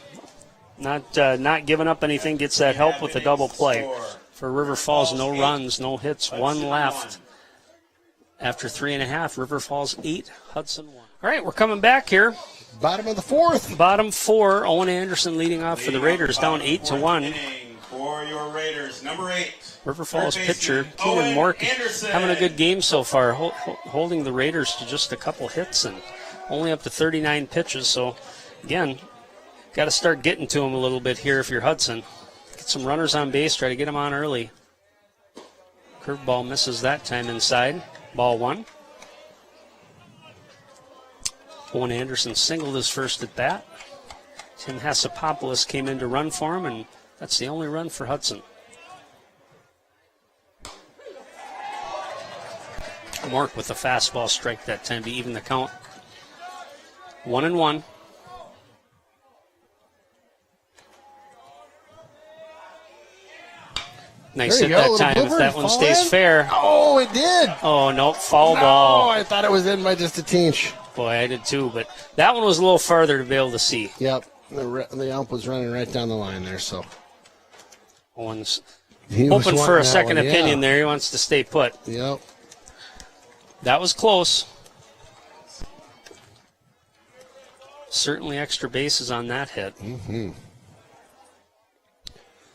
Not giving up anything, gets that help with the double play. For River Falls, no runs, no hits, one left. After 3.5, River Falls 8, Hudson 1. All right, we're coming back here. Bottom of the fourth. Bottom 4, Owen Anderson leading off for the Raiders, down 8-1. For your Raiders, number 8. River Falls Third pitcher baseman, Keenan Owen Mork Anderson. having a good game so far, holding the Raiders to just a couple hits and only up to 39 pitches. So, again, got to start getting to him a little bit here if you're Hudson. Get some runners on base, try to get them on early. Curveball misses that time inside. Ball 1. Owen Anderson singled his first at bat. Tim Hassapopoulos came in to run for him, and that's the only run for Hudson. Mork with the fastball strike that time to even the count. 1-1. Nice There hit you go, that little time if blooper, that one fall stays in. fair. Oh, it did. Oh, nope, foul Oh, ball. I thought it was in by just a tinch. Boy, I did too, but that one was a little farther to be able to see. Yep. The ump was running right down the line there, so. Owen's He was hoping for wanting a that second one, opinion yeah. there. He wants to stay put. Yep. That was close. Certainly extra bases on that hit.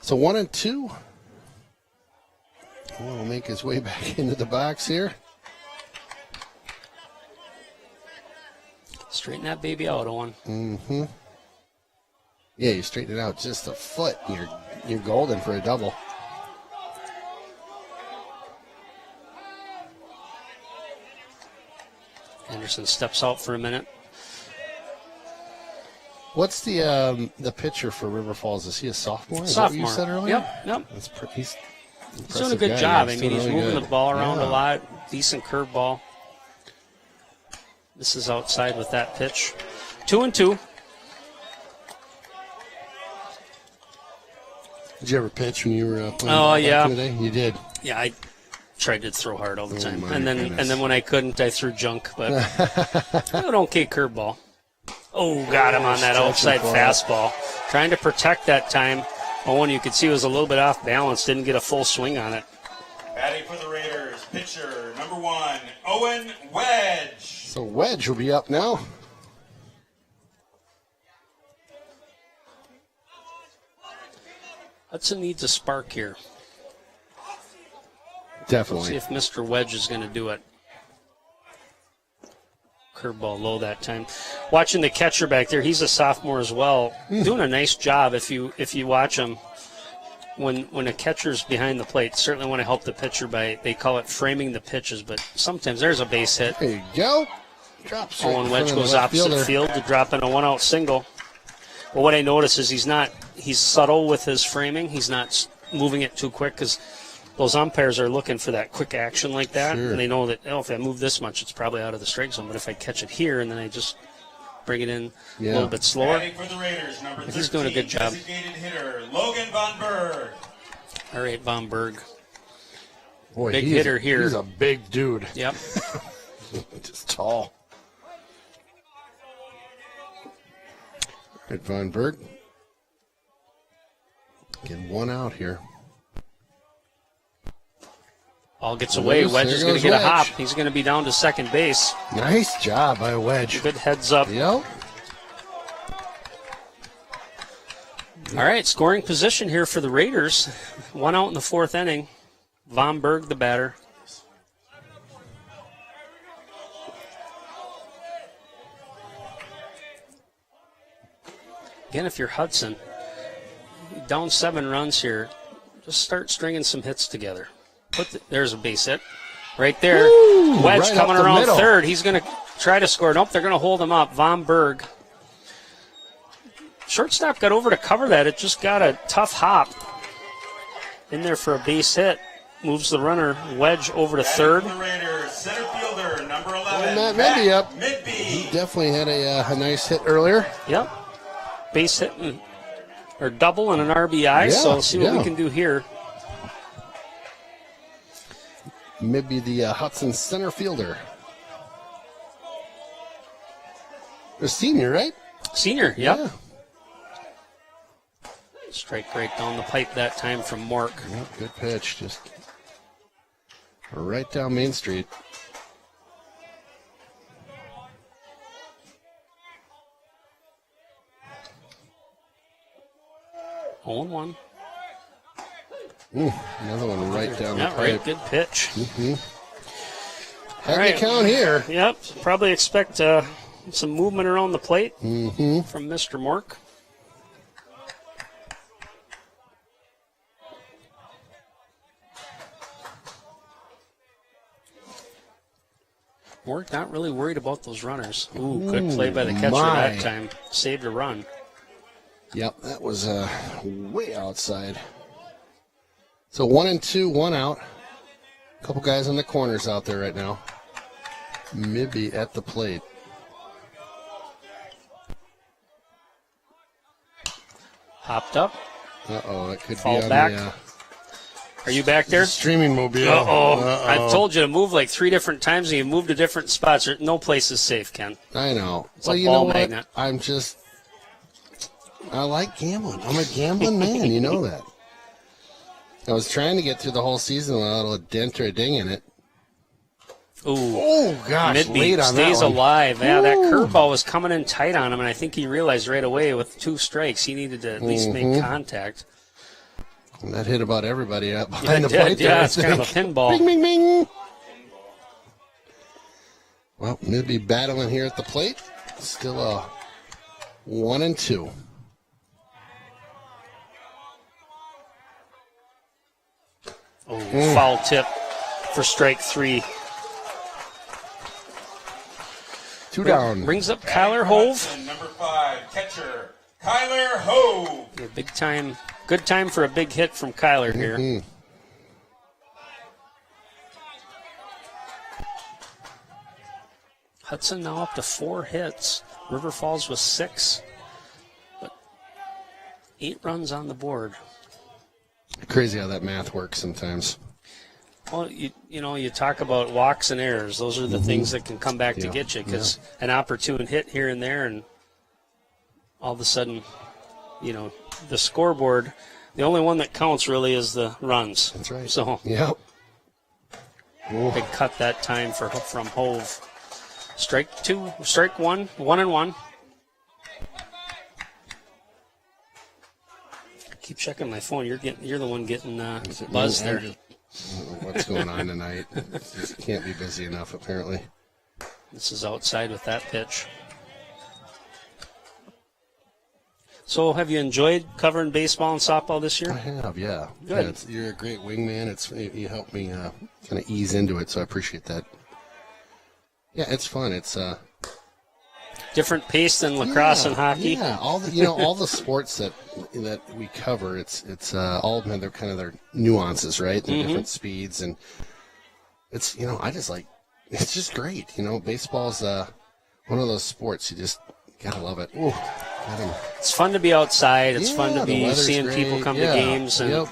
So 1-2. Will make his way back into the box here. Straighten that baby out, Owen. Yeah, you straighten it out just a foot, and you're golden for a double. Anderson steps out for a minute. What's the pitcher for River Falls? Is he a sophomore? Is that what you Sophomore. said earlier? Yep. He's He's doing a good job. I mean, he's moving the ball around a Yeah. lot. Decent curveball. This is outside with that pitch. 2-2. Did you ever pitch when you were playing? Oh, ball yeah. back in the day? You did. Yeah, I tried to throw hard all the time, my and goodness. then when I couldn't, I threw junk. But an okay curveball. Oh, got him on that outside for it. fastball. Trying to protect that time. Owen, you could see, was a little bit off balance. Didn't get a full swing on it. Batting for the Raiders, pitcher number 1, Owen Wedge. So Wedge will be up now. Hudson needs a spark here. See Definitely. if Mr. Wedge is going to do it. Curveball low that time. Watching the catcher back there, he's a sophomore as well. Doing a nice job if you watch him. When a catcher's behind the plate, certainly want to help the pitcher by, they call it framing the pitches, but sometimes there's a base hit. There you go. Drops right Owen in Wedge front of goes the left opposite fielder. field to drop in a one-out single. But what I notice is he's subtle with his framing. He's not moving it too quick because those umpires are looking for that quick action like that. Sure. And they know that, if I move this much, it's probably out of the strike zone. But if I catch it here and then I just bring it in a Yeah. little bit slower. Batting for the Raiders, number 13, He's doing a good job. designated hitter, Logan Von Berg. All right, Von Berg. Boy, Big he's- hitter here. He's a big dude. Yep. Just tall. Right, Von Berg. Getting one out here. Ball gets away. There Wedge is going to goes get a Wedge. hop. He's going to be down to second base. Nice job by Wedge. Good heads up. Yep. All right, scoring position here for the Raiders. One out in the fourth inning. Von Berg, the batter. Again, if you're Hudson, down 7 runs here, just start stringing some hits together. There's a base hit. Right there. Woo! Wedge Right coming up the around middle. third. He's going to try to score. Nope, they're going to hold him up. Von Berg Shortstop got over to cover that. It just got a tough hop in there for a base hit. Moves the runner wedge over to third. The Raiders, center fielder, number 11. Matt Midby up. Midby. He definitely had a nice hit earlier. Yep. Base hit or double and an RBI. So let's see what we can do here. Midby, the Hudson center fielder. A senior, right? Senior, yep. Yeah. Strike right down the pipe that time from Mork. Yep, good pitch. Just right down Main Street. Oh, 1. Another one right down the Yeah, pipe. right. Good pitch. Having a count here. Yep. Probably expect some movement around the plate from Mr. Mork. Mork not really worried about those runners. Ooh, good play by the catcher that time. Saved a run. Yep, that was way outside. So 1-2, 1 out. A couple guys in the corners out there right now. Midby at the plate. Hopped up. Uh-oh, that could Fall be on back. the Are you back there? streaming mobile. Uh-oh. I've told you to move like 3 different times, and you moved to different spots. No place is safe, Ken. I know. It's a ball magnet. I like gambling. I'm a gambling man. You know that. I was trying to get through the whole season without a dent or a ding in it. Ooh. Oh, gosh. Midby late on stays that one. alive. Yeah, that curveball was coming in tight on him, and I think he realized right away with 2 strikes he needed to at least make contact. And that hit about everybody up behind the It did, plate there. yeah, I it's kind of a think. pinball. Bing, bing, bing. Well, Midby battling here at the plate. Still a 1-2. Oh, foul tip for strike 3. 2 down. Brings up Kyler Hove. Hudson, number 5, catcher, Kyler Hove. Yeah, big time. Good time for a big hit from Kyler here. Hudson now up to 4 hits. River Falls with 6. But 8 runs on the board. Crazy how that math works sometimes. Well, you talk about walks and errors. Those are the things that can come back to get you, because an opportune hit here and there, and all of a sudden, the scoreboard, the only one that counts really is the runs. That's right. So Yep. big cut that time from Hove. Strike 1, 1-1. Keep checking my phone. You're the one getting buzzed there. What's going on tonight? Just can't be busy enough, apparently. This is outside with that pitch. So, have you enjoyed covering baseball and softball this year? I have, yeah. Good. Yeah, you're a great wingman. You helped me kind of ease into it, so I appreciate that. Yeah, it's fun. It's Different pace than lacrosse and hockey. Yeah, all the sports that we cover, it's all of them have their nuances, right? Their different speeds, and it's it's just great. Baseball's one of those sports you just gotta love it. Ooh, It's fun to be outside. It's fun to the be weather's seeing great. people come to games and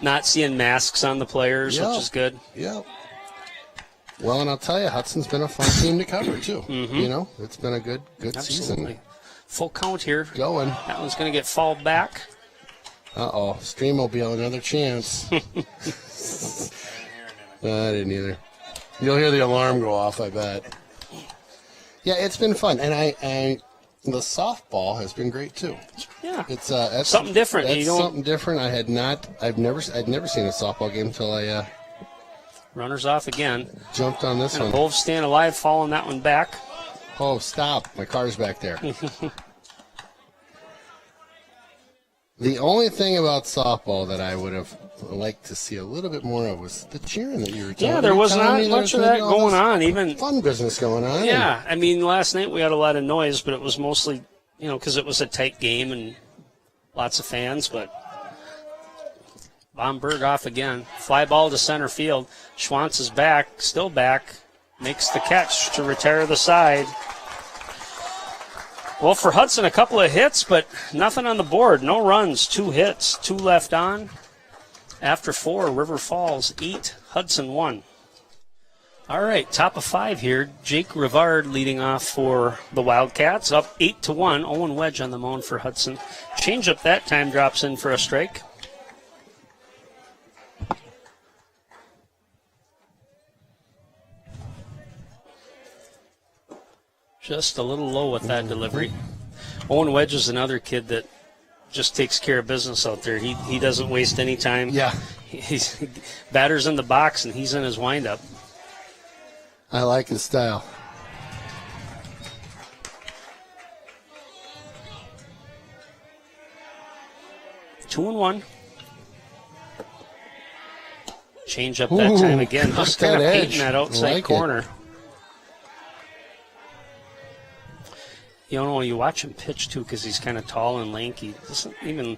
not seeing masks on the players, which is good. Yep. Well, and I'll tell you, Hudson's been a fun team to cover too. It's been a good Absolutely. season. Full count here. Going. That one's going to get fouled back. Streammobile, another chance. I didn't either. You'll hear the alarm go off, I bet. Yeah, it's been fun, and I the softball has been great too. Yeah, it's that's something different. That's something different. I'd never seen a softball game until I runners off again. Jumped on this and one. Both staying alive, following that one back. Oh, stop! My car's back there. The only thing about softball that I would have liked to see a little bit more of was the cheering that you were talking about. Yeah, there was not much of that going on. Even fun business going on. Yeah, I mean, last night we had a lot of noise, but it was mostly because it was a tight game and lots of fans, but Bomberg off again. Fly ball to center field. Schwantz is back, still back, makes the catch to retire the side. Well, for Hudson, a couple of hits, but nothing on the board. No runs, 2 hits, 2 left on. After 4, River Falls 8, Hudson 1. All right, top of 5 here. Jake Rivard leading off for the Wildcats, up 8-1. Owen Wedge on the mound for Hudson. Change up that time, drops in for a strike. Just a little low with that delivery. Owen Wedge is another kid that just takes care of business out there. He doesn't waste any time. Yeah. He's batter's in the box, and he's in his windup. I like his style. Two and 1. Change up that time again. Just kind of painting that outside corner. When you watch him pitch too, because he's kind of tall and lanky. Doesn't even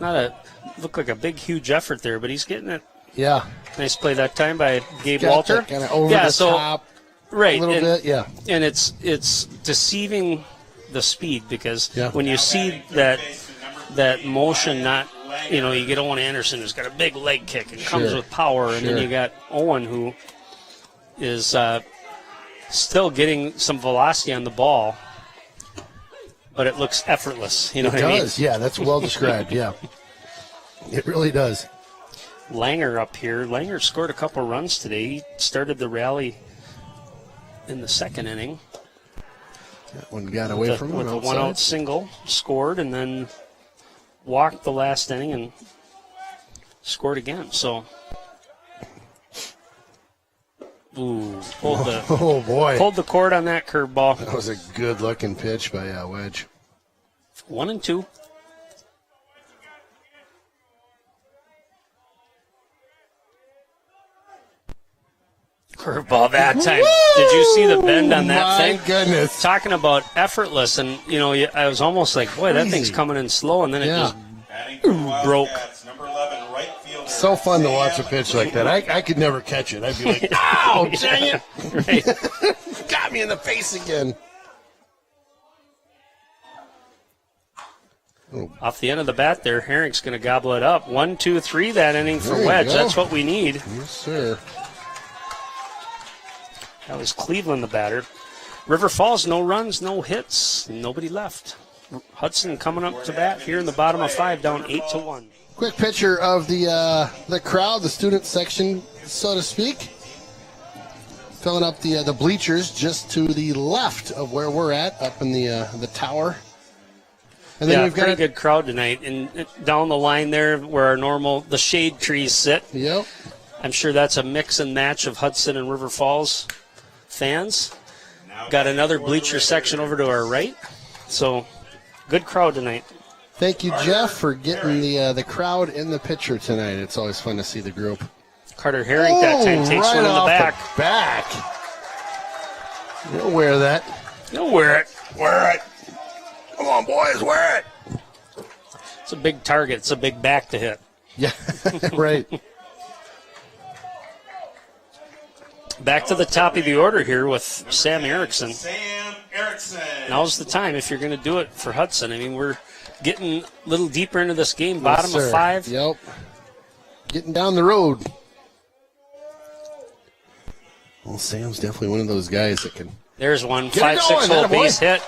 look like a big, huge effort there, but he's getting it. Yeah. Nice play that time by Gabe Walter. Kind of over the top. Right. A little bit, yeah. And it's deceiving the speed because when you see that motion, you get Owen Anderson who's got a big leg kick and comes with power, and then you got Owen who is still getting some velocity on the ball, but it looks effortless. You know what I mean? It does, yeah. That's well described, yeah. It really does. Langer up here. Langer scored a couple runs today. He started the rally in the second inning. That one got away from him. With a 1-out single, scored, and then walked the last inning and scored again. So, pulled the cord on that curveball. That was a good-looking pitch by Wedge. 1-2. Curveball that time. Did you see the bend on that thing? My goodness. Talking about effortless, and I was almost like, boy, that thing's coming in slow, and then it just broke. So fun to watch a pitch like that. I could never catch it. I'd be like, ow, dang it. Right. Got me in the face again. Off the end of the bat there, Herrick's going to gobble it up. 1-2-3 that inning for There you Wedge. go. That's what we need. Yes, sir. That was Cleveland, the batter. River Falls, no runs, no hits, nobody left. Hudson coming up to bat here in the bottom of 5, down 8-1. Quick picture of the crowd, the student section, so to speak. Filling up the bleachers just to the left of where we're at, up in the tower. And then we've got a good crowd tonight. And down the line there where the shade trees sit. Yep. I'm sure that's a mix and match of Hudson and River Falls fans. Got another bleacher section over to our right. So, good crowd tonight. Thank you, Jeff, for getting the crowd in the picture tonight. It's always fun to see the group. Carter Herrick that time takes right one in the off back. You'll wear that. You'll wear it. Wear it. Come on, boys, wear it. It's a big target. It's a big back to hit. Yeah, right. Back to the top of the order here with Sam Erickson. Sam Erickson. Now's the time if you're going to do it for Hudson. I mean, we're getting a little deeper into this game. Bottom of 5. Yep. Getting down the road. Well, Sam's definitely one of those guys that can. There's one 5-6 hole base hit.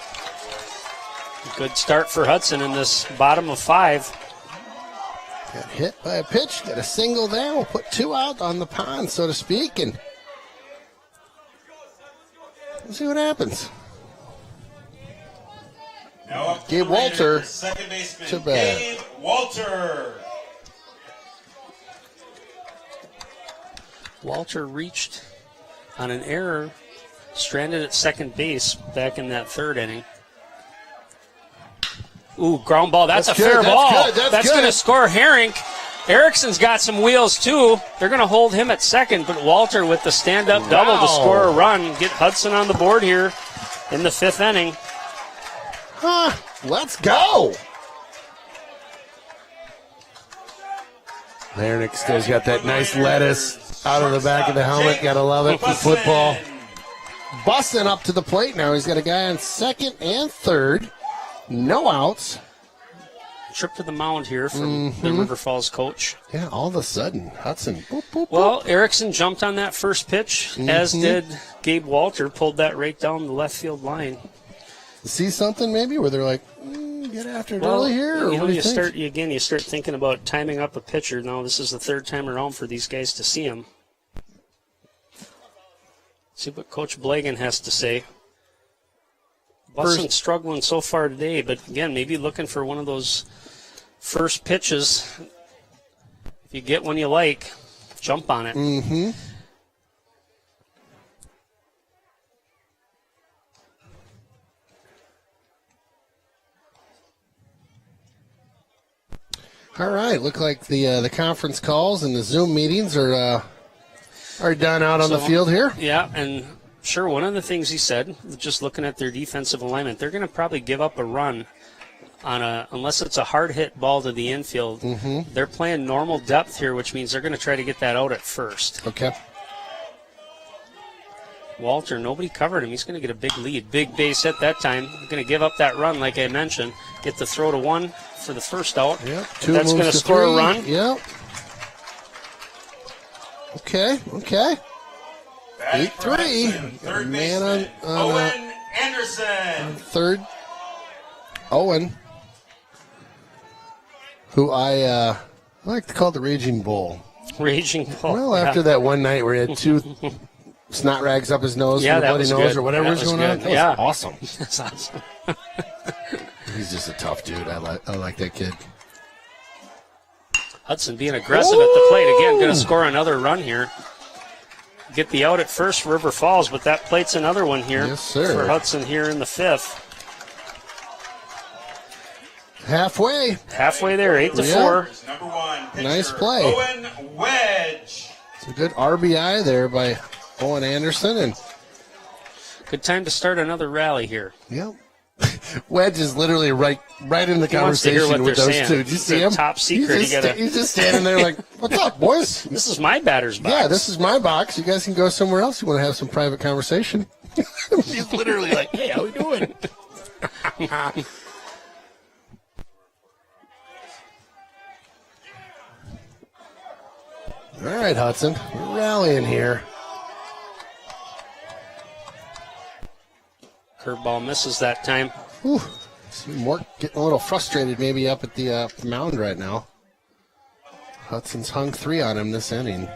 Good start for Hudson in this bottom of 5. Got hit by a pitch. Got a single there. We'll put 2 out on the pond, so to speak, and we'll see what happens. Now up to Gabe the Raiders, Walter second baseman, to bat. Gabe Walter. Walter reached on an error, stranded at second base back in that 3rd inning. Ooh, ground ball. That's a good. fair That's ball. good. That's That's good. going to score Herrick. Erickson's got some wheels, too. They're going to hold him at second, but Walter with the stand-up double to score a run. Get Hudson on the board here in the 5th inning. Let's go. Larnick still's got that nice lettuce out of the back of the helmet. Gotta love it for football. Busting up to the plate now. He's got a guy on second and third. No outs. Trip to the mound here from the River Falls coach. Yeah, all of a sudden, Hudson. Boop, boop, boop. Well, Erickson jumped on that first pitch, as did Gabe Walter, pulled that right down the left field line. See something maybe where they're like, get after it early here? Or You know, what do you think? start thinking about timing up a pitcher. Now, this is the third time around for these guys to see him. See what Coach Blagan has to say. Wasn't struggling so far today, but again, maybe looking for one of those first pitches. If you get one you like, jump on it. Mm-hmm. All right, look like the conference calls and the Zoom meetings are done out on the field here. Yeah, and sure, one of the things he said, just looking at their defensive alignment, they're going to probably give up a run on unless it's a hard hit ball to the infield. They're playing normal depth here, which means they're going to try to get that out at first. Okay. Walter, nobody covered him. He's going to get a big lead. Big base hit that time. Going to give up that run, like I mentioned. Get the throw to one for the first out. Yep. That's going to score a run. Yep. Okay. 8-3. Third Man baseman, on Owen Anderson. third. Owen, who I like to call the Raging Bull. Raging Bull. Well, after that one night where he had two snot rags up his nose, Yeah, and a that bloody was nose good. or whatever That was was going on. good. That Yeah. was awesome. That's awesome. He's just a tough dude. I like that kid. Hudson being aggressive at the plate. Again, going to score another run here. Get the out at first, River Falls, but that plate's another one here Yes, sir. for Hudson here in the fifth. Halfway. Halfway there, 8-4. Here's number one pitcher, Nice play. Owen Wedge. It's a good RBI there by Owen Anderson, and Good time to start another rally here. yep. Wedge is literally right in the He wants to hear conversation what with they're those saying. two. Did you It's see their him? top secret. He's just standing there like, "What's up, boys? This is my batter's box. Yeah, this is my box. You guys can go somewhere else. You want to have some private conversation?" He's literally like, "Hey, how we doing?" All right, Hudson, we're rallying here. Curveball misses that time. Whew. See Mort getting a little frustrated maybe up at the mound right now. Hudson's hung 3 on him this inning.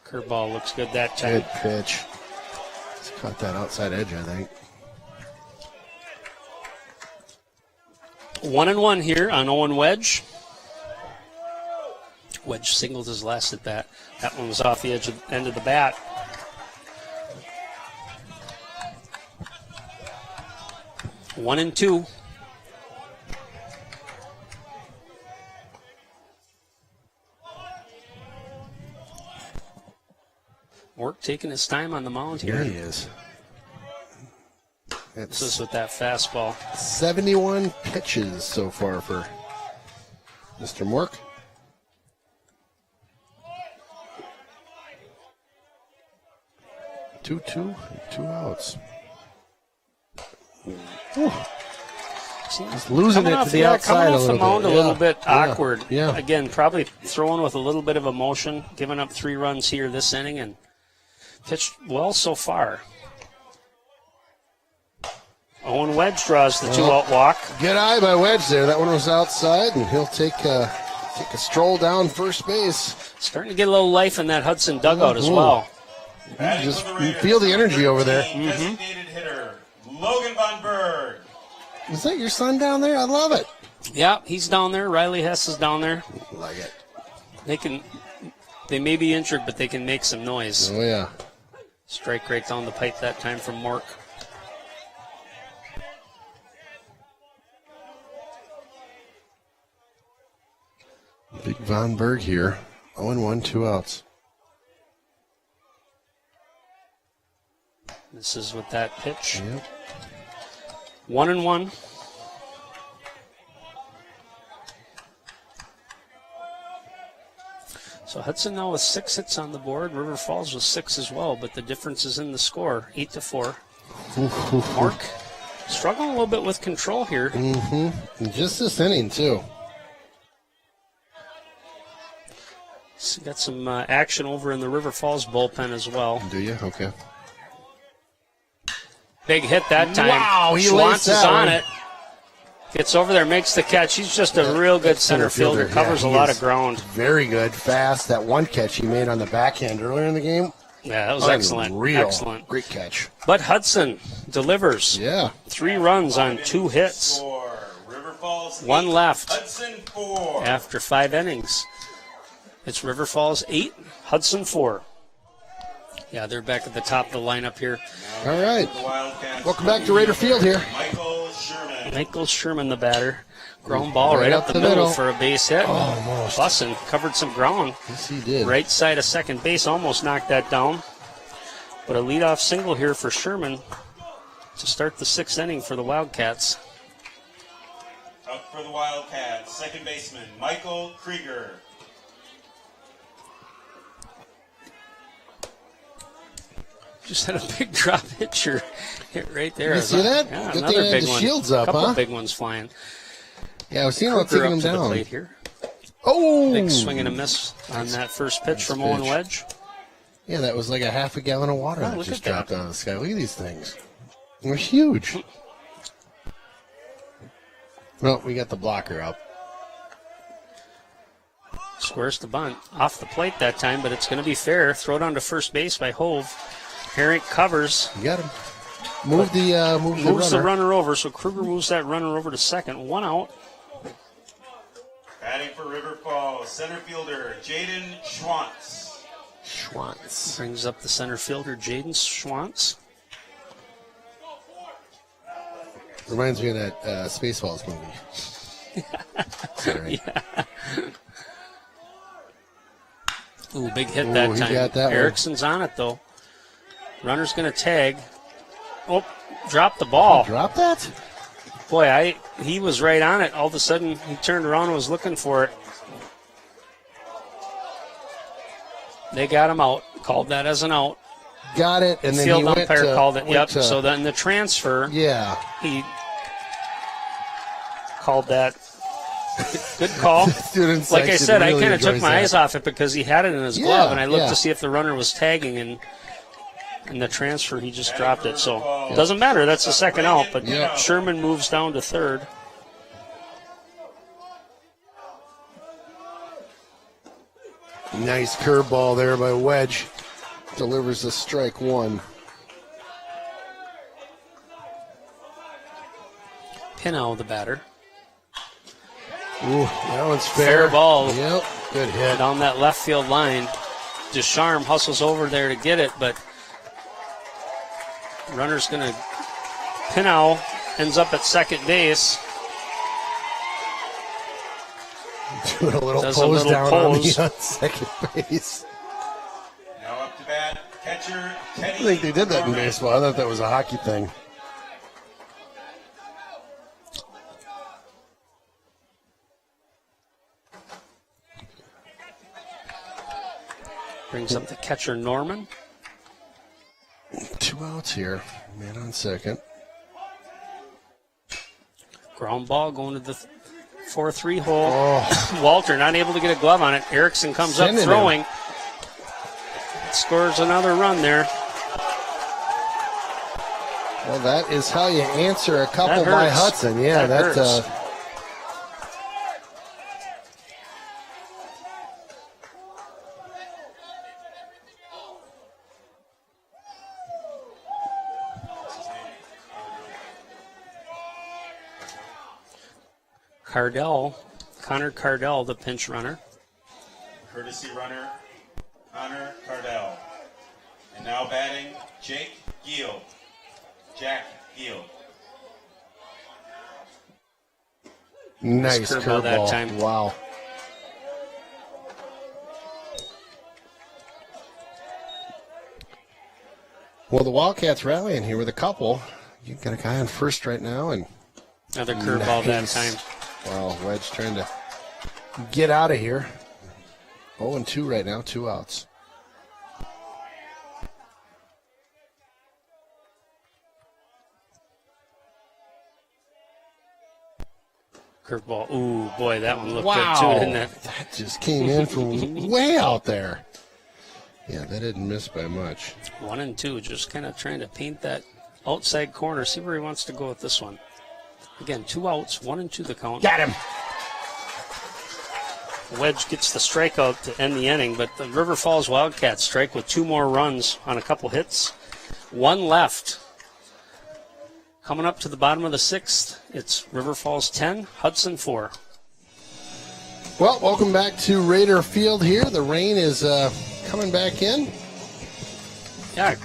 Curveball looks good that time. Good pitch. He's caught that outside edge, I think. 1-1 here on Owen Wedge. Wedge singled his last at bat. That one was off the end of the bat. One and two. Work taking his time on the mound here. Here he is. This is It's with that fastball. 71 pitches so far for Mr. Mork. Two outs. Whew. Just losing Coming it off, to the outside coming a off the little mound bit. a little bit awkward. Yeah. Again, probably throwing with a little bit of emotion, giving up 3 runs here this inning, and pitched well so far. Owen Wedge draws the 2-out walk. Good eye by Wedge there. That one was outside, and he'll take a stroll down first base. Starting to get a little life in that Hudson dugout as well. Batting Just for the Raiders, feel the energy over there. Designated hitter, Logan Von Berg. Is that your son down there? I love it. Yeah, he's down there. Riley Hess is down there. Like it. They may be injured, but they can make some noise. Oh, yeah. Strike right down the pipe that time from Mork. Big Von Berg here. 0-1, 2 outs. This is with that pitch. Yep. 1-1. So Hudson now with 6 hits on the board. River Falls with 6 as well, but the difference is in the score, 8-4. Mark struggling a little bit with control here. Mm-hmm. Just this inning, too. So got some action over in the River Falls bullpen as well. Do you? Okay. Big hit that time. Wow, he Schwantz laced that is on one. it. Gets over there, makes the catch. He's just a real good center fielder. Covers a lot of ground. Very good, fast. That one catch he made on the backhand earlier in the game. Yeah, that was excellent. Unreal. Excellent. Great catch. But Hudson delivers. Yeah. 3 runs on 2 hits. River Falls 1 left Hudson 4. after 5 innings. It's River Falls 8, Hudson 4. Yeah, they're back at the top of the lineup here. All right. The Wildcats. Welcome back to Raider Field here. Michael Sherman. Michael Sherman, the batter. Ground ball right up the middle for a base hit. Almost. Hudson covered some ground. Yes, he did. Right side of second base, almost knocked that down. But a leadoff single here for Sherman to start the 6th inning for the Wildcats. Up for the Wildcats, second baseman Michael Krieger. Just had a big drop hitcher hit right there. You see that? Yeah, Good another thing I had big the one. shields up, Couple huh? big ones flying. Yeah, I was seeing about Krieger taking him up to the down. plate here. Oh! Big swing and a miss on that first pitch from Owen pitch. Wedge. Yeah, that was like a half a gallon of water Oh, that look just at dropped that. out of the sky. Look at these things. They're huge. Well, we got the blocker up. Squares the bunt. Off the plate that time, but it's going to be fair. Throw down to first base by Hove. Herrick covers. You got him. Moves The runner over, so Kruger moves that runner over to second. 1 out. Batting for River Falls, center fielder Jaden Schwantz. Schwantz. Brings up the center fielder, Jaden Schwantz. Reminds me of that Spaceballs movie. Sorry. Ooh, big hit that he time. got that one. Erickson's on it, though. Runner's going to tag. Oh, dropped the ball. Drop that? Boy, he was right on it. All of a sudden, he turned around and was looking for it. They got him out. Called that as an out. Got it, and then Field he went umpire to, called it. went Yep. to- So then the transfer, yeah. he called that. Good call. Student Like I section said, really I kind of took enjoys my that. eyes off it because he had it in his Yeah, glove, and I looked yeah. to see if the runner was tagging, and in the transfer, he just dropped it. So it doesn't matter. That's the second out, but Yeah. Sherman moves down to third. Nice curveball there by Wedge. Delivers a strike 1. Pino, the batter. Ooh, that one's Fair ball. Yep, good hit. Down that left field line. Descharm hustles over there to get it, but runner's going to. Pino ends up at second base. Doing a little Does a pose little down pose. on second base. Now up to bat, catcher Teddy. I think they did that in Norman. baseball. I thought that was a hockey thing. Brings up the catcher Norman. 2 outs here. Man on second. Ground ball going to the 4-3 hole. Oh, Walter not able to get a glove on it. Erickson comes up Sending him. throwing. Scores another run there. well, that is how you answer a couple That by hurts. Hudson. Yeah, That that hurts. Connor Cardell, the pinch runner. Courtesy runner Connor Cardell. And now batting Jack Giel. nice curveball that curveball. time. Wow. Well, the Wildcats rallying here with a couple. You got a guy on first right now, and Another curveball that time. Well, Wedge trying to get out of here. 0-2 right now, 2 outs. Curveball. Ooh, boy, that one looked good too, didn't it? That just came in from way out there. Yeah, that didn't miss by much. 1-2, just kind of trying to paint that outside corner. See where he wants to go with this one. Again, 2 outs, 1-2 the count. Got him. Wedge gets the strikeout to end the inning, but the River Falls Wildcats strike with 2 more runs on a couple hits. 1 left. Coming up to the bottom of the 6th, it's River Falls 10, Hudson 4. Well, welcome back to Raider Field here. The rain is coming back in. Yeah,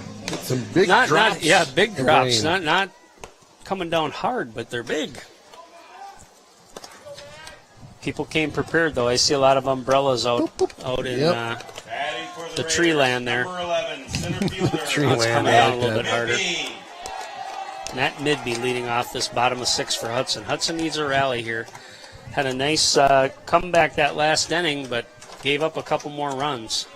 Some big drops. Big of drops. rain. Not coming down hard, but they're big. People came prepared, though. I see a lot of umbrellas out in Yep. Batting for the Raiders, tree land there. Number 11, center fielder. Tree It's land, coming down a little yeah. bit harder. Midby. Matt Midby leading off this bottom of 6 for Hudson. Hudson needs a rally here. Had a nice comeback that last inning, but gave up a couple more runs.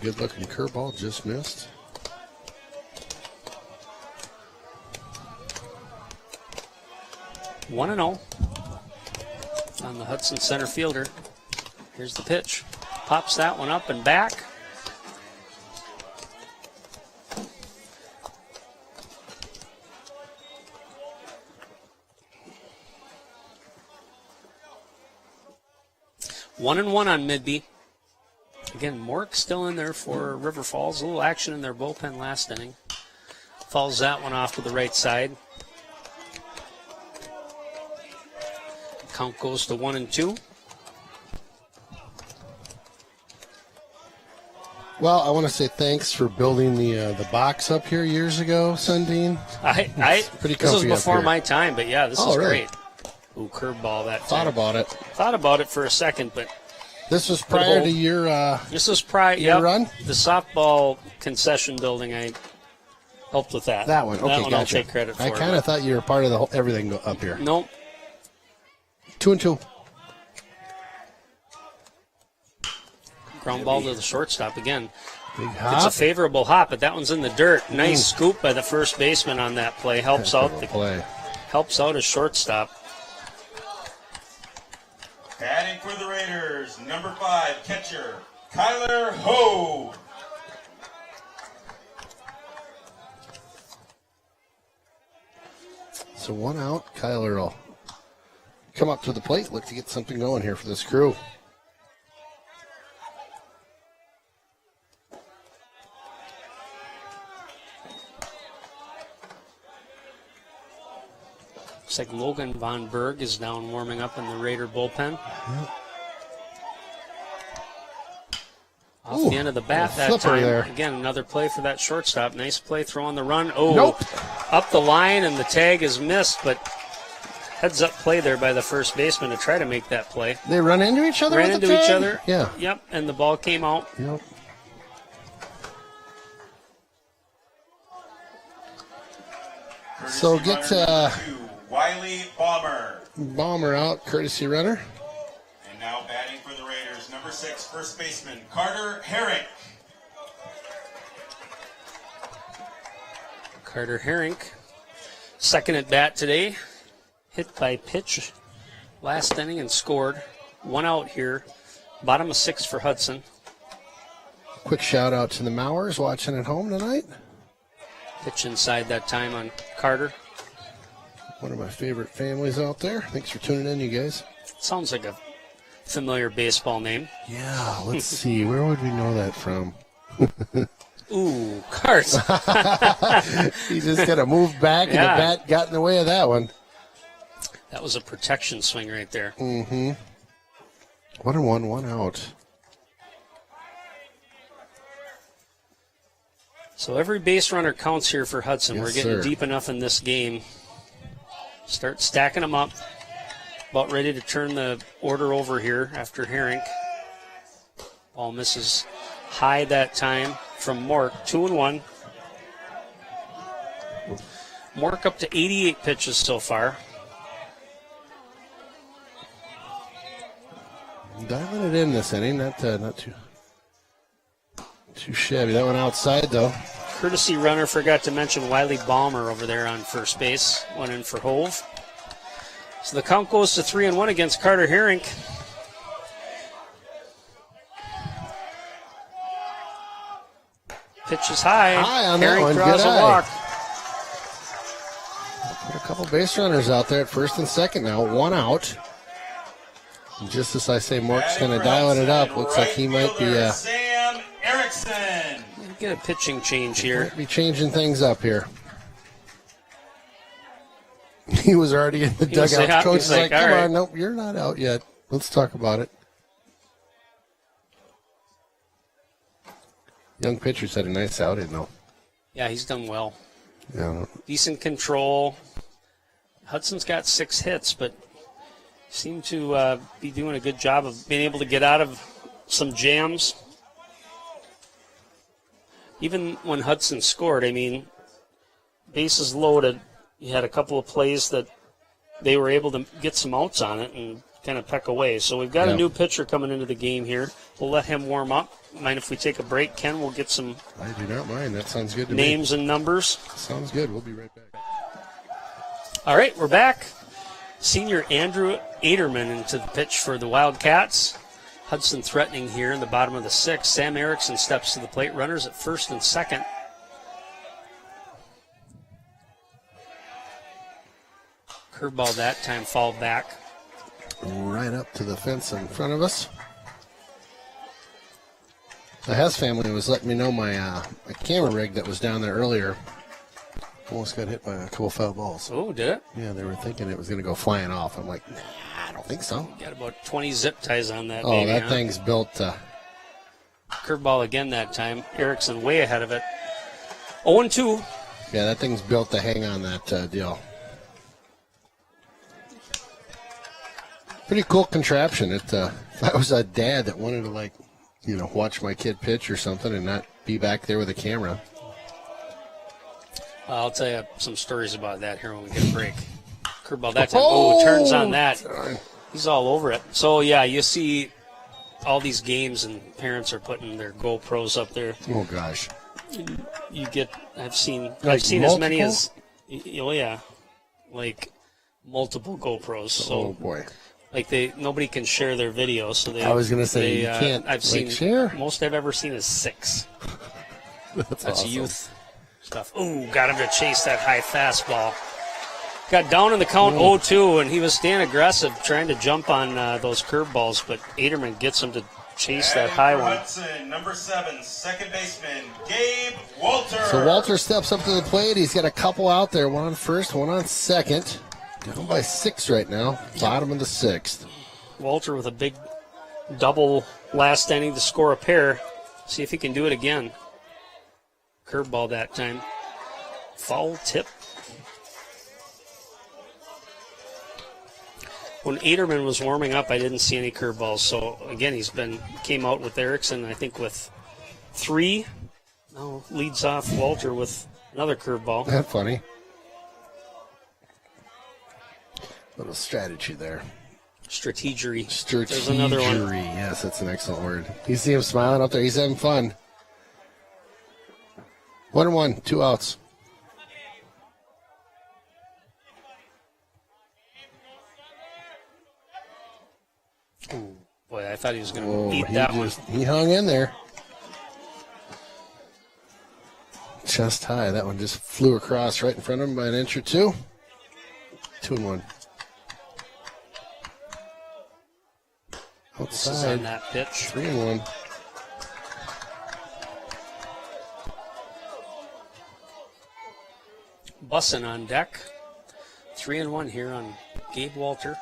Good looking curveball, just missed. One and 0 on the Hudson center fielder. Here's the pitch. Pops that one up and back. One and 1 on Midby. Again, Mork still in there for River Falls. A little action in their bullpen last inning. Falls that one off to the right side. Count goes to 1-2. Well, I want to say thanks for building the box up here years ago, Sundin. pretty This was comfy up before here. my time, but yeah, this Oh, is really? great. Ooh, curveball that Thought time. about it. Thought about it for a second, but This was prior to your this was prior. Your Yep, run? the softball concession building. I helped with that. that one. Okay, that one gotcha. I'll take credit for. I kind of thought you were part of the whole, everything up here. Nope. 2-2. Ground ball to the shortstop again. Big It's a hop. favorable hop, but that one's in the dirt. Nice scoop by the first baseman on that play. Helps out his shortstop. Batting for the Raiders, number 5, catcher, Kyler Ho. So 1 out. Kyler will come up to the plate. Look to get something going here for this crew. Looks like Logan Von Berg is down warming up in the Raider bullpen. Off Ooh, the end of the bat a that flipper time. there. Again, another play for that shortstop. Nice play throwing the run. Oh, Nope. Up the line, and the tag is missed, but heads up play there by the first baseman to try to make that play. They run into each other. Ran with the into each tag? other. Yeah. Yep, and the ball came out. Yep. So get Runner number 2, Wiley Balmer. Balmer out, courtesy runner. And now batting for the Raiders, number 6, first baseman, Carter Herrick. Carter Herring, second at bat today. Hit by pitch last inning and scored. 1 out here. Bottom of 6 for Hudson. Quick shout out to the Mowers watching at home tonight. Pitch inside that time on Carter. One of my favorite families out there. Thanks for tuning in, you guys. Sounds like a familiar baseball name. Yeah, let's see. Where would we know that from? Ooh, Carts. He just got to move back, and Yeah. the bat got in the way of that one. That was a protection swing right there. 1-1, 1 out. So every base runner counts here for Hudson. Yes, We're getting sir. deep enough in this game. Start stacking them up. About ready to turn the order over here after Herring. Ball misses high that time from Mork, 2-1. Mork up to 88 pitches so far. Dialing it in this inning, not too shabby. That one outside, though. Courtesy runner, forgot to mention Wiley Balmer over there on first base. Went in for Hove. So the count goes to 3-1 against Carter Herink. Pitch is high. High on that Herink one. draws Good a eye. walk. Put a couple base runners out there at first and second now. One out. And just as I say, Mork's going to dial it up. Looks like he might be Sam Erickson. Get a pitching change here. might be changing things up here. He was already in the He was dugout. like, Coach he's is like, like, "All come right." on, nope, you're not out yet. Let's talk about it. Young pitcher's had a nice outing, though. Yeah, he's done well. Yeah. Decent control. Hudson's got 6 hits, but seemed to be doing a good job of being able to get out of some jams. Even when Hudson scored, I mean, bases loaded, you had a couple of plays that they were able to get some outs on it and kind of peck away. So we've got a new pitcher coming into the game here. We'll let him warm up. Mind if we take a break, Ken? We'll get some I do not mind. That sounds good to names and numbers. me. Sounds good. We'll be right back. All right, we're back. Senior Andrew Aderman into the pitch for the Wildcats. Hudson threatening here in the bottom of the 6th. Sam Erickson steps to the plate. Runners at first and second. Curveball that time, fouled back. Right up to the fence in front of us. The Hess family was letting me know my camera rig that was down there earlier almost got hit by a couple foul balls. Oh, did it? Yeah, they were thinking it was going to go flying off. I'm like, nah, I don't think so. Got about 20 zip ties on that. Oh, baby, that huh? thing's built. Curveball again that time. Erickson way ahead of it. 0-2. Yeah, that thing's built to hang on that deal. Pretty cool contraption. If I was a dad that wanted to watch my kid pitch or something and not be back there with a camera. I'll tell you some stories about that here when we get a break. Curveball that time. Oh, turns on that. He's all over it. So, yeah, you see all these games and parents are putting their GoPros up there. Oh, gosh. I've seen Like as many multiple? as, oh, yeah, like multiple GoPros. So, Oh, boy. like nobody can share their videos. So I was going to say, you can't I've seen share? most I've ever seen is 6. That's awesome. Youth stuff. Ooh, got him to chase that high fastball. Got down in the count 0-2, and he was staying aggressive, trying to jump on those curveballs, but Aderman gets him to chase that high one. Hudson, number 7, second baseman, Gabe Walter. So Walter steps up to the plate. He's got a couple out there, one on first, one on second. Down by 6 right now, bottom of the 6th. Walter with a big double last inning to score a pair. See if he can do it again. Curveball that time. Foul tip. When Aderman was warming up, I didn't see any curveballs. So, again, came out with Erickson, I think, with 3. Now leads off Walter with another curveball. That's funny. Little strategy there. Strategery. Strategery. There's another one. Yes, that's an excellent word. You see him smiling up there. He's having fun. 1-1, 2 outs. Ooh, boy, I thought he was going to eat that one. He hung in there. Chest high. That one just flew across right in front of him by an inch or two. 2-1. This is Outside. on that pitch. 3-1. Bussin on deck. 3-1 here on Gabe Walter.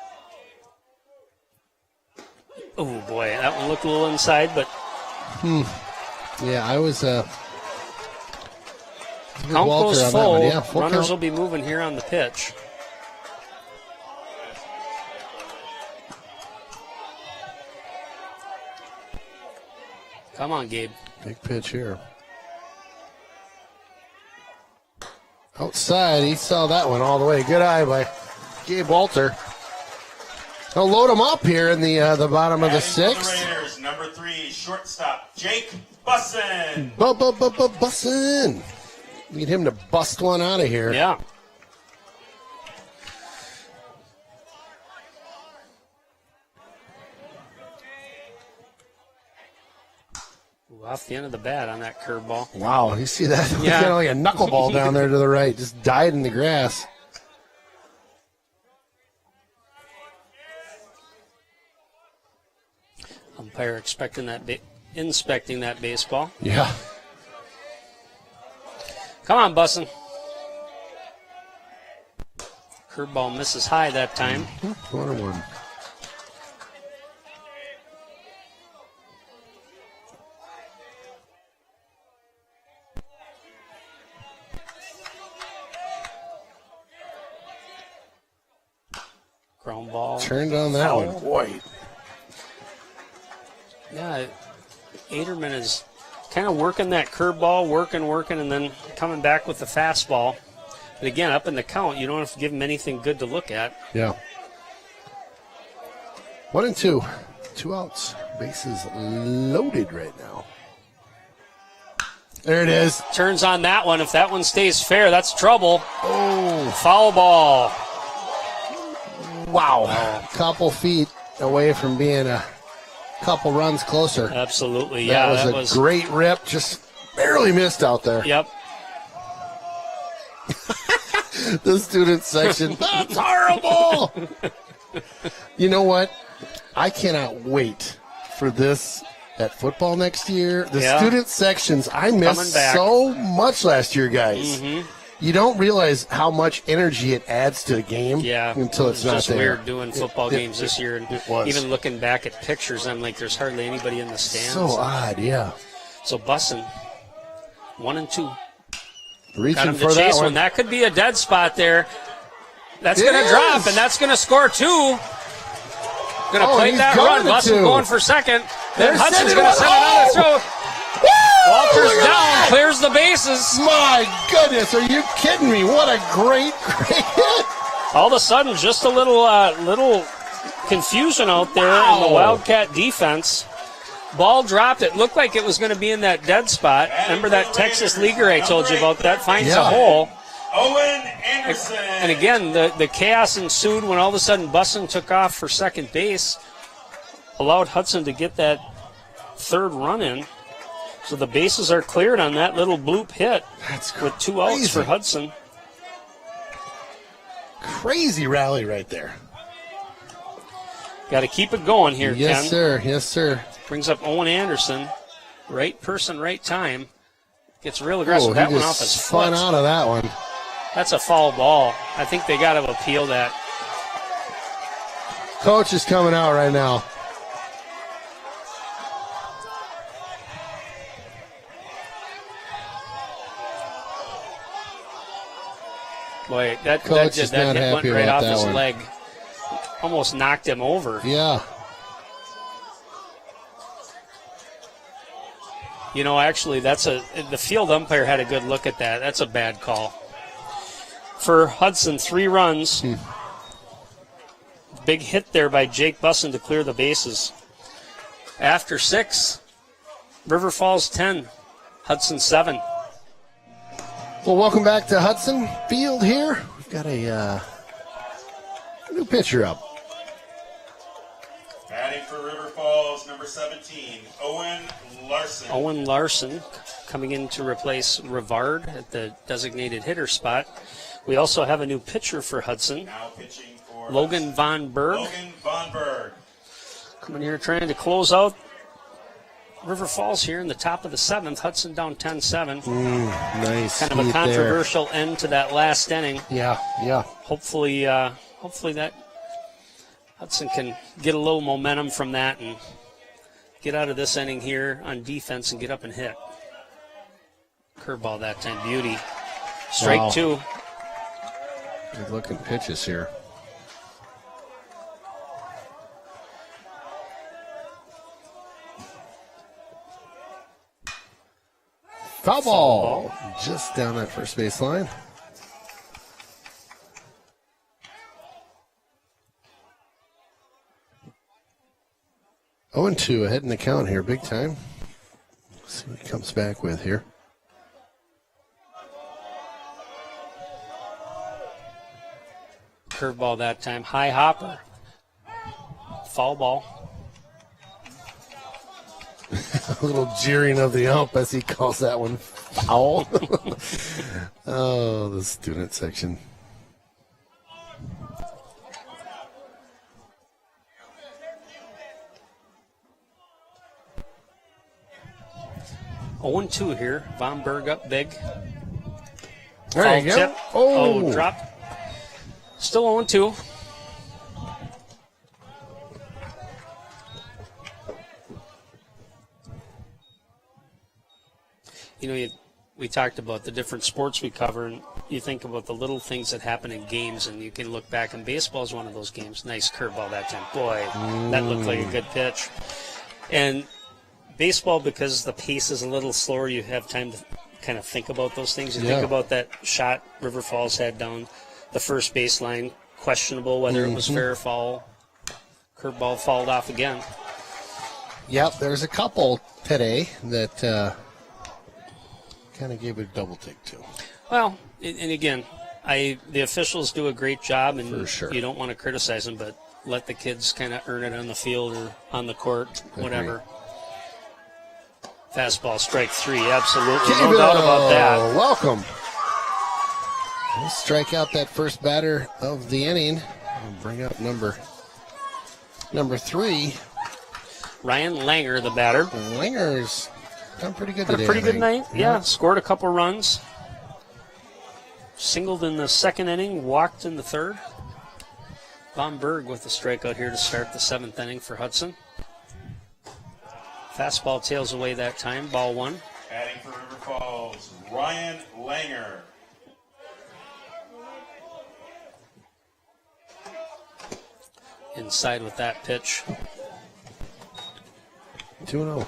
Oh boy, that one looked a little inside, but Yeah, I was. count Walter goes on that full. one. Yeah, full Runners count. will be moving here on the pitch. Come on, Gabe. Big pitch here. Outside, he saw that one all the way. Good eye by Gabe Walter. They'll load him up here in the bottom of the sixth. For the Raiders, number 3, shortstop, Jake Bussin. Bussin. Need him to bust one out of here. Yeah. Ooh, off the end of the bat on that curveball. Wow, you see that? Yeah. Kind of like a knuckleball down there to the right. Just died in the grass. Umpire inspecting that baseball. Yeah. Come on, Bussin. Curveball misses high that time. 1-1. Ground ball. Turned on that one. Boy. Yeah, Aderman is kind of working that curveball, working, and then coming back with the fastball. But again, up in the count, you don't have to give him anything good to look at. Yeah. 1-2. 2 outs. Bases loaded right now. There it is. Turns on that one. If that one stays fair, that's trouble. Oh. Foul ball. Wow. Couple feet away from being a couple runs closer. Absolutely, yeah. That was a great rip. Just barely missed out there. Yep. The student section. That's horrible. You know what? I cannot wait for this at football next year. The student sections, I missed so much last year, guys. Mm-hmm. You don't realize how much energy it adds to the game until it's not just there. Weird doing football games this year. And it was. Even looking back at pictures, I'm like, there's hardly anybody in the stands. So odd, yeah. So Bussin, 1-2. Reaching Got him for to chase that one. That could be a dead spot there. That's going to drop, and that's going to score 2. Going to plate that run. Bussin going for second. Then Hudson's going to send it on the throw. Walter's down, clears the bases. My goodness, are you kidding me? What a great hit. All of a sudden, just a little confusion out there in the Wildcat defense. Ball dropped. It looked like it was going to be in that dead spot. Remember that Texas leaguer I told you about? That finds a hole. Owen Anderson. And again, the chaos ensued when all of a sudden Bussin took off for second base, allowed Hudson to get that third run in. So the bases are cleared on that little bloop hit. That's with 2 outs for Hudson. Crazy rally right there. Got to keep it going here, Ken. Yes, sir. Yes, sir. Brings up Owen Anderson. Right person, right time. Gets real aggressive. That one off his foot. Spun out of that one. That's a foul ball. I think they got to appeal that. Coach is coming out right now. Boy, that Coach hit is not went happy right about off that his one. leg. Almost knocked him over. Yeah. You know, actually, the field umpire had a good look at that. That's a bad call. For Hudson, 3 runs. Big hit there by Jake Bussin to clear the bases. After 6, River Falls 10, Hudson 7. Well, welcome back to Hudson Field here. We've got a new pitcher up. Batting for River Falls, number 17, Owen Larson. Owen Larson coming in to replace Rivard at the designated hitter spot. We also have a new pitcher for Hudson, Now pitching for Logan Von Berg. Logan Von Berg. Coming here trying to close out River Falls here in the top of the 7th. Hudson down 10-7. Nice. Kind of a controversial end to that last inning. Yeah. Hopefully that Hudson can get a little momentum from that and get out of this inning here on defense and get up and hit. Curveball that time, beauty. Strike 2. Good looking pitches here. Foul ball. Just down that first baseline. Oh, and 2 ahead in the count here, big time. Let's see what he comes back with here. Curveball that time. High hopper. Foul ball. A little jeering of the ump as he calls that one foul. Oh, the student section. Oh, 1-2 here. Von Berg up big. There Foul you go. tip. Oh, Drop. Still 0-2. You know, we talked about the different sports we cover, and you think about the little things that happen in games, and you can look back, and baseball is one of those games. Nice curveball that time. Boy, that looked like a good pitch. And baseball, because the pace is a little slower, you have time to kind of think about those things. You think about that shot River Falls had down the first baseline, questionable whether it was fair or foul. Curveball fouled off again. Yep, there's a couple today that kind of gave it a double take too. Well, and again, the officials do a great job, and For sure. you don't want to criticize them, but let the kids kind of earn it on the field or on the court, whatever. Fastball, strike 3, absolutely, no doubt about that. Welcome. We'll strike out that first batter of the inning. We'll bring up number 3. Ryan Langer, the batter. Langer's done pretty good Had today. a pretty I good think. night. Yeah, scored a couple runs. Singled in the second inning, walked in the third. Von Berg with the strikeout here to start the 7th inning for Hudson. Fastball tails away that time, ball 1. Batting for River Falls, Ryan Langer. Inside with that pitch. 2-0.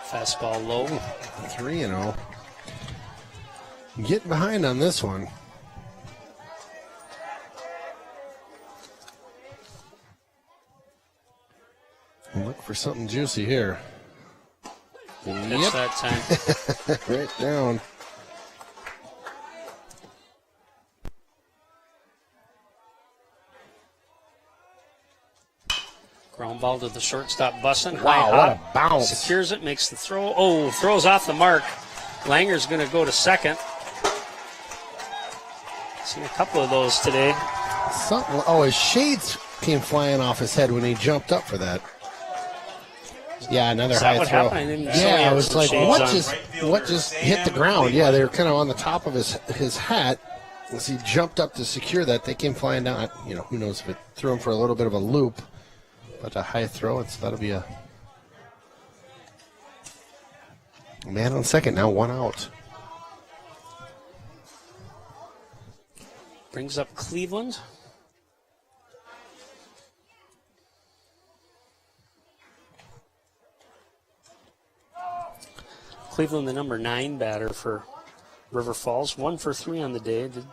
Fastball low. 3-0. Getting behind on this one. Look for something juicy here. Pitch that time. Right down. Ground ball to the shortstop, Bussin. Wow, High what a hop. bounce. Secures it, makes the throw. Oh, throws off the mark. Langer's going to go to second. Seen a couple of those today. His shades came flying off his head when he jumped up for that. Yeah, another Is that high what throw. happened? I didn't see Yeah, he I had was some like, shades on. what just hit the ground? Yeah, they were kind of on the top of his hat. As he jumped up to secure that, they came flying down. You know, who knows if it threw him for a little bit of a loop, but a high throw. That'll be a man on second now, 1 out. Brings up Cleveland. Cleveland, the number 9 batter for River Falls. 1 for 3 on the day. Did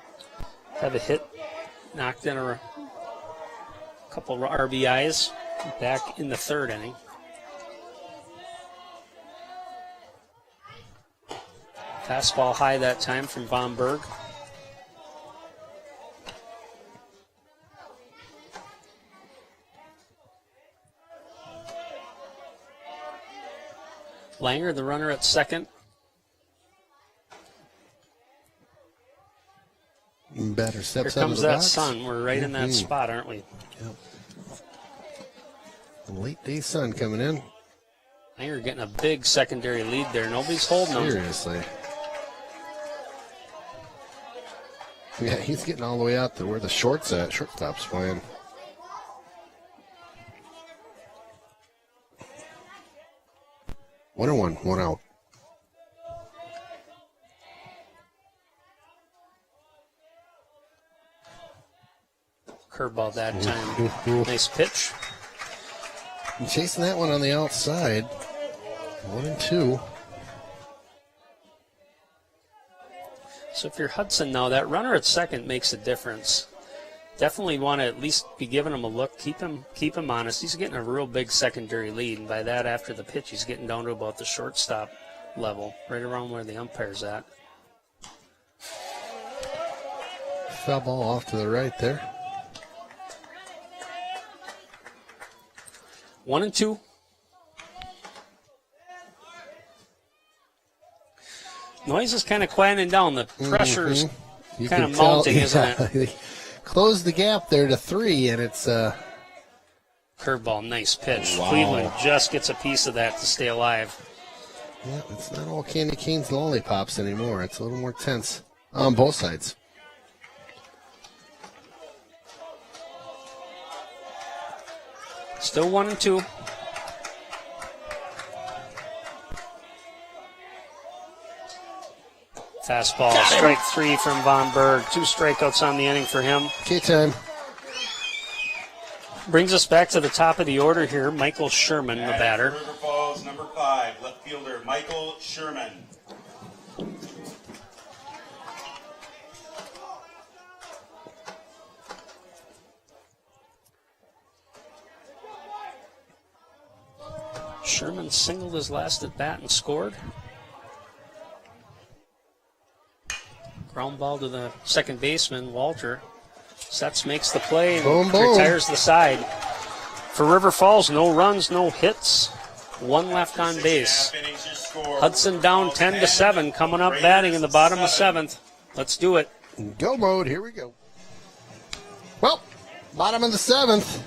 have a hit, knocked in a couple of RBIs back in the 3rd inning. Fastball high that time from Von Berg. Langer, the runner at second. Batter Here steps out of comes the that box. sun. We're right in that spot, aren't we? Yep. Late day sun coming in. Langer getting a big secondary lead there. Nobody's holding him. Seriously. Yeah, he's getting all the way out to where the shortstop's playing. One and one, 1 out. Curveball that time. Nice pitch. And chasing that one on the outside. 1-2. So if you're Hudson now, that runner at second makes a difference. Definitely want to at least be giving him a look. Keep him honest. He's getting a real big secondary lead, and by that, after the pitch, he's getting down to about the shortstop level, right around where the umpire's at. Foul ball off to the right there. 1-2. Noise is kind of quieting down. The pressure's kind of mounting, isn't it? Close the gap there to 3, and it's curveball, nice pitch. Wow. Cleveland just gets a piece of that to stay alive. Yeah, it's not all candy canes and lollipops anymore. It's a little more tense on both sides. Still 1-2. Fastball, strike 3 from Von Berg. 2 strikeouts on the inning for him. Okay, time. Brings us back to the top of the order here. Michael Sherman, the batter. River Falls, number 5, left fielder Michael Sherman. Sherman singled his last at bat and scored. Ground ball to the second baseman, Walter. Sets, makes the play, and boom, boom. retires the side. For River Falls, no runs, no hits. 1 left on base. Hudson down 10-7, coming up batting in the bottom of 7th. Let's do it. Go mode, here we go. Well, bottom of the 7th.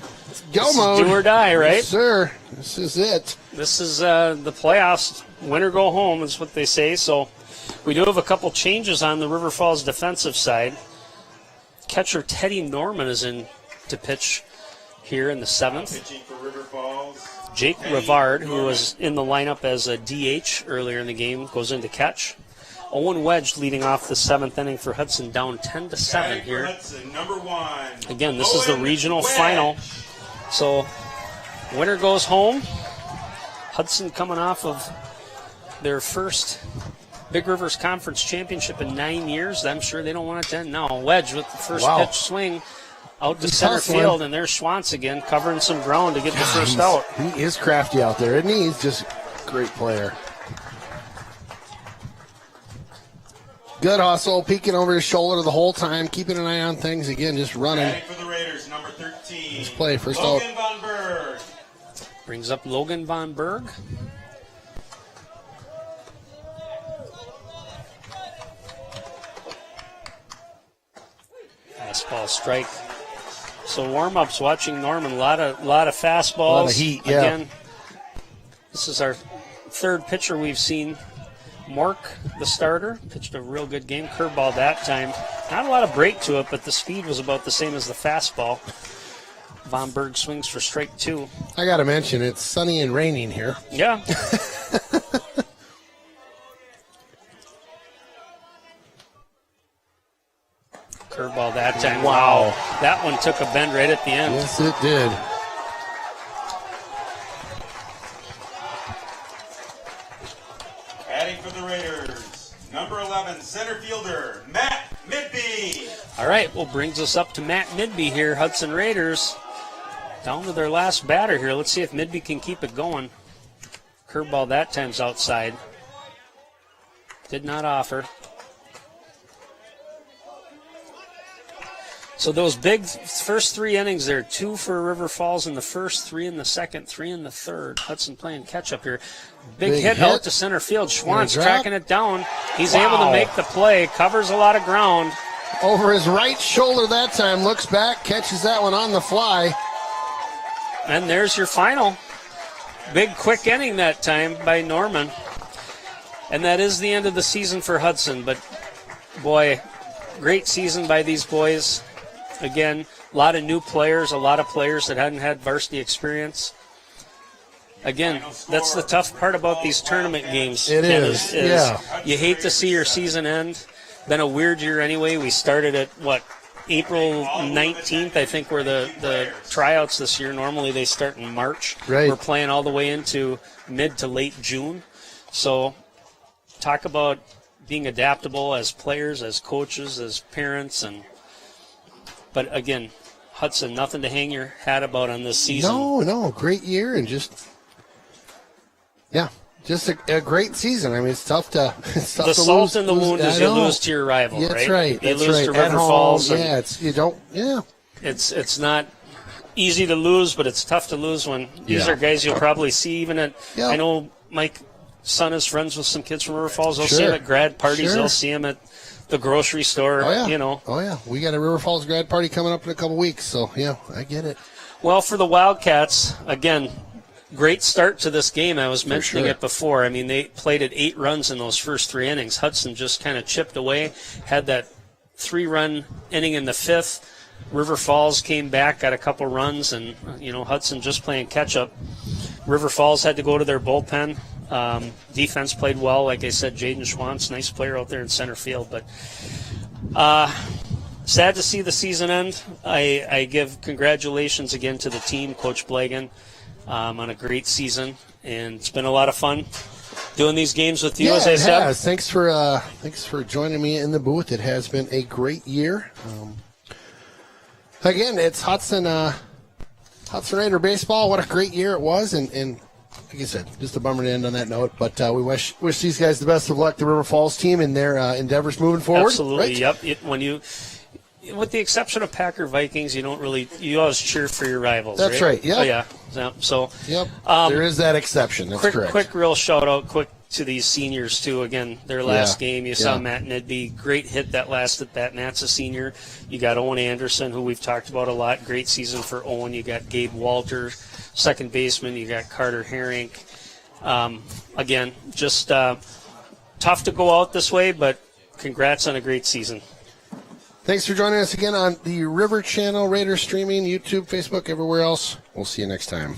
Go This mode. is do or die, right? Yes, sir. This is it. This is the playoffs. Win or go home is what they say. So we do have a couple changes on the River Falls defensive side. Catcher Teddy Norman is in to pitch here in the 7th. Pitching for River Falls. Jake Teddy Rivard, who Norman. was in the lineup as a DH earlier in the game, goes in to catch. Owen Wedge leading off the 7th inning for Hudson, down 10-7 Batting for here. Hudson, number 1. Again, this is the Owen regional Wedge. final. So winner goes home. Hudson coming off of their first Big Rivers Conference Championship in 9 years. I'm sure they don't want it to end now. Wedge with the first Wow. pitch swing out to It's a center tough one. field, and there's Schwantz again covering some ground to get the first out. He is crafty out there, isn't he? He's just a great player. Good hustle, peeking over his shoulder the whole time, keeping an eye on things. Again, just running. Batting for the Raiders, number 13. Let's play first Logan out. Von Berg. Brings up Logan Von Berg. Fastball strike. So warm-ups watching Norman, a lot of fastballs. A lot of heat, yeah. Again, this is our third pitcher we've seen. Mark, the starter, pitched a real good game. Curveball that time. Not a lot of break to it, but the speed was about the same as the fastball. Von Berg swings for strike 2. I got to mention, it's sunny and raining here. Yeah. Curveball that time. Wow. That one took a bend right at the end. Yes, it did. Batting for the Raiders, number 11, center fielder Matt Midby. All right, well, brings us up to Matt Midby here. Hudson Raiders down to their last batter here. Let's see if Midby can keep it going. Curveball that time's outside. Did not offer. So those big first 3 innings there, 2 for River Falls in the first, 3 in the second, 3 in the third. Hudson playing catch-up here. Big hit out to center field. Schwantz tracking it down. He's able to make the play, covers a lot of ground. Over his right shoulder that time, looks back, catches that one on the fly. And there's your final. Big quick inning that time by Norman. And that is the end of the season for Hudson. But, boy, great season by these boys. Again, a lot of new players, a lot of players that hadn't had varsity experience. Again, that's the tough part about these tournament games. It Ken, is, yeah. You hate to see your season end. Been a weird year anyway. We started at, April 19th, I think, were the tryouts this year. Normally they start in March. Right. We're playing all the way into mid to late June. So talk about being adaptable as players, as coaches, as parents. But again, Hudson, nothing to hang your hat about on this season. No, great year and just a great season. I mean, it's tough to the salt in the wound is you lose to your rival, yeah, right? That's right. You That's lose right. to River At home, Falls. It's not easy to lose, but it's tough to lose when these are guys you'll probably see even at. Yeah. I know Mike's son is friends with some kids from River Falls. They'll see him at grad parties. Sure. They'll see him at the grocery store. Oh yeah. You know. Oh yeah. We got a River Falls grad party coming up in a couple weeks, so yeah, I get it. Well, for the Wildcats, again, great start to this game. I was mentioning it before. I mean, they played at 8 runs in those first 3 innings. Hudson just kind of chipped away, had that 3-run inning in the 5th. River Falls came back, got a couple runs, and, Hudson just playing catch-up. River Falls had to go to their bullpen. Defense played well. Like I said, Jaden Schwantz, nice player out there in center field. But sad to see the season end. I give congratulations again to the team, Coach Blagan, on a great season, and it's been a lot of fun doing these games with you. As I said, has. Thanks for joining me in the booth. It has been a great year. Again, it's Hudson Raider baseball. What a great year it was, and like I said, just a bummer to end on that note. But we wish these guys the best of luck, the River Falls team, in their endeavors moving forward. Absolutely, right? Yep. With the exception of Packer Vikings, you always cheer for your rivals. That's right. Yep. Oh, yeah. So. Yep. There is that exception. That's correct. Quick, real shout out, to these seniors too. Again, their last game, you saw Matt Nedby, great hit that last at bat. Matt's a senior. You got Owen Anderson, who we've talked about a lot. Great season for Owen. You got Gabe Walter, second baseman. You got Carter Herink. Again, just tough to go out this way, but congrats on a great season. Thanks for joining us again on the River Channel, Raider streaming, YouTube, Facebook, everywhere else. We'll see you next time.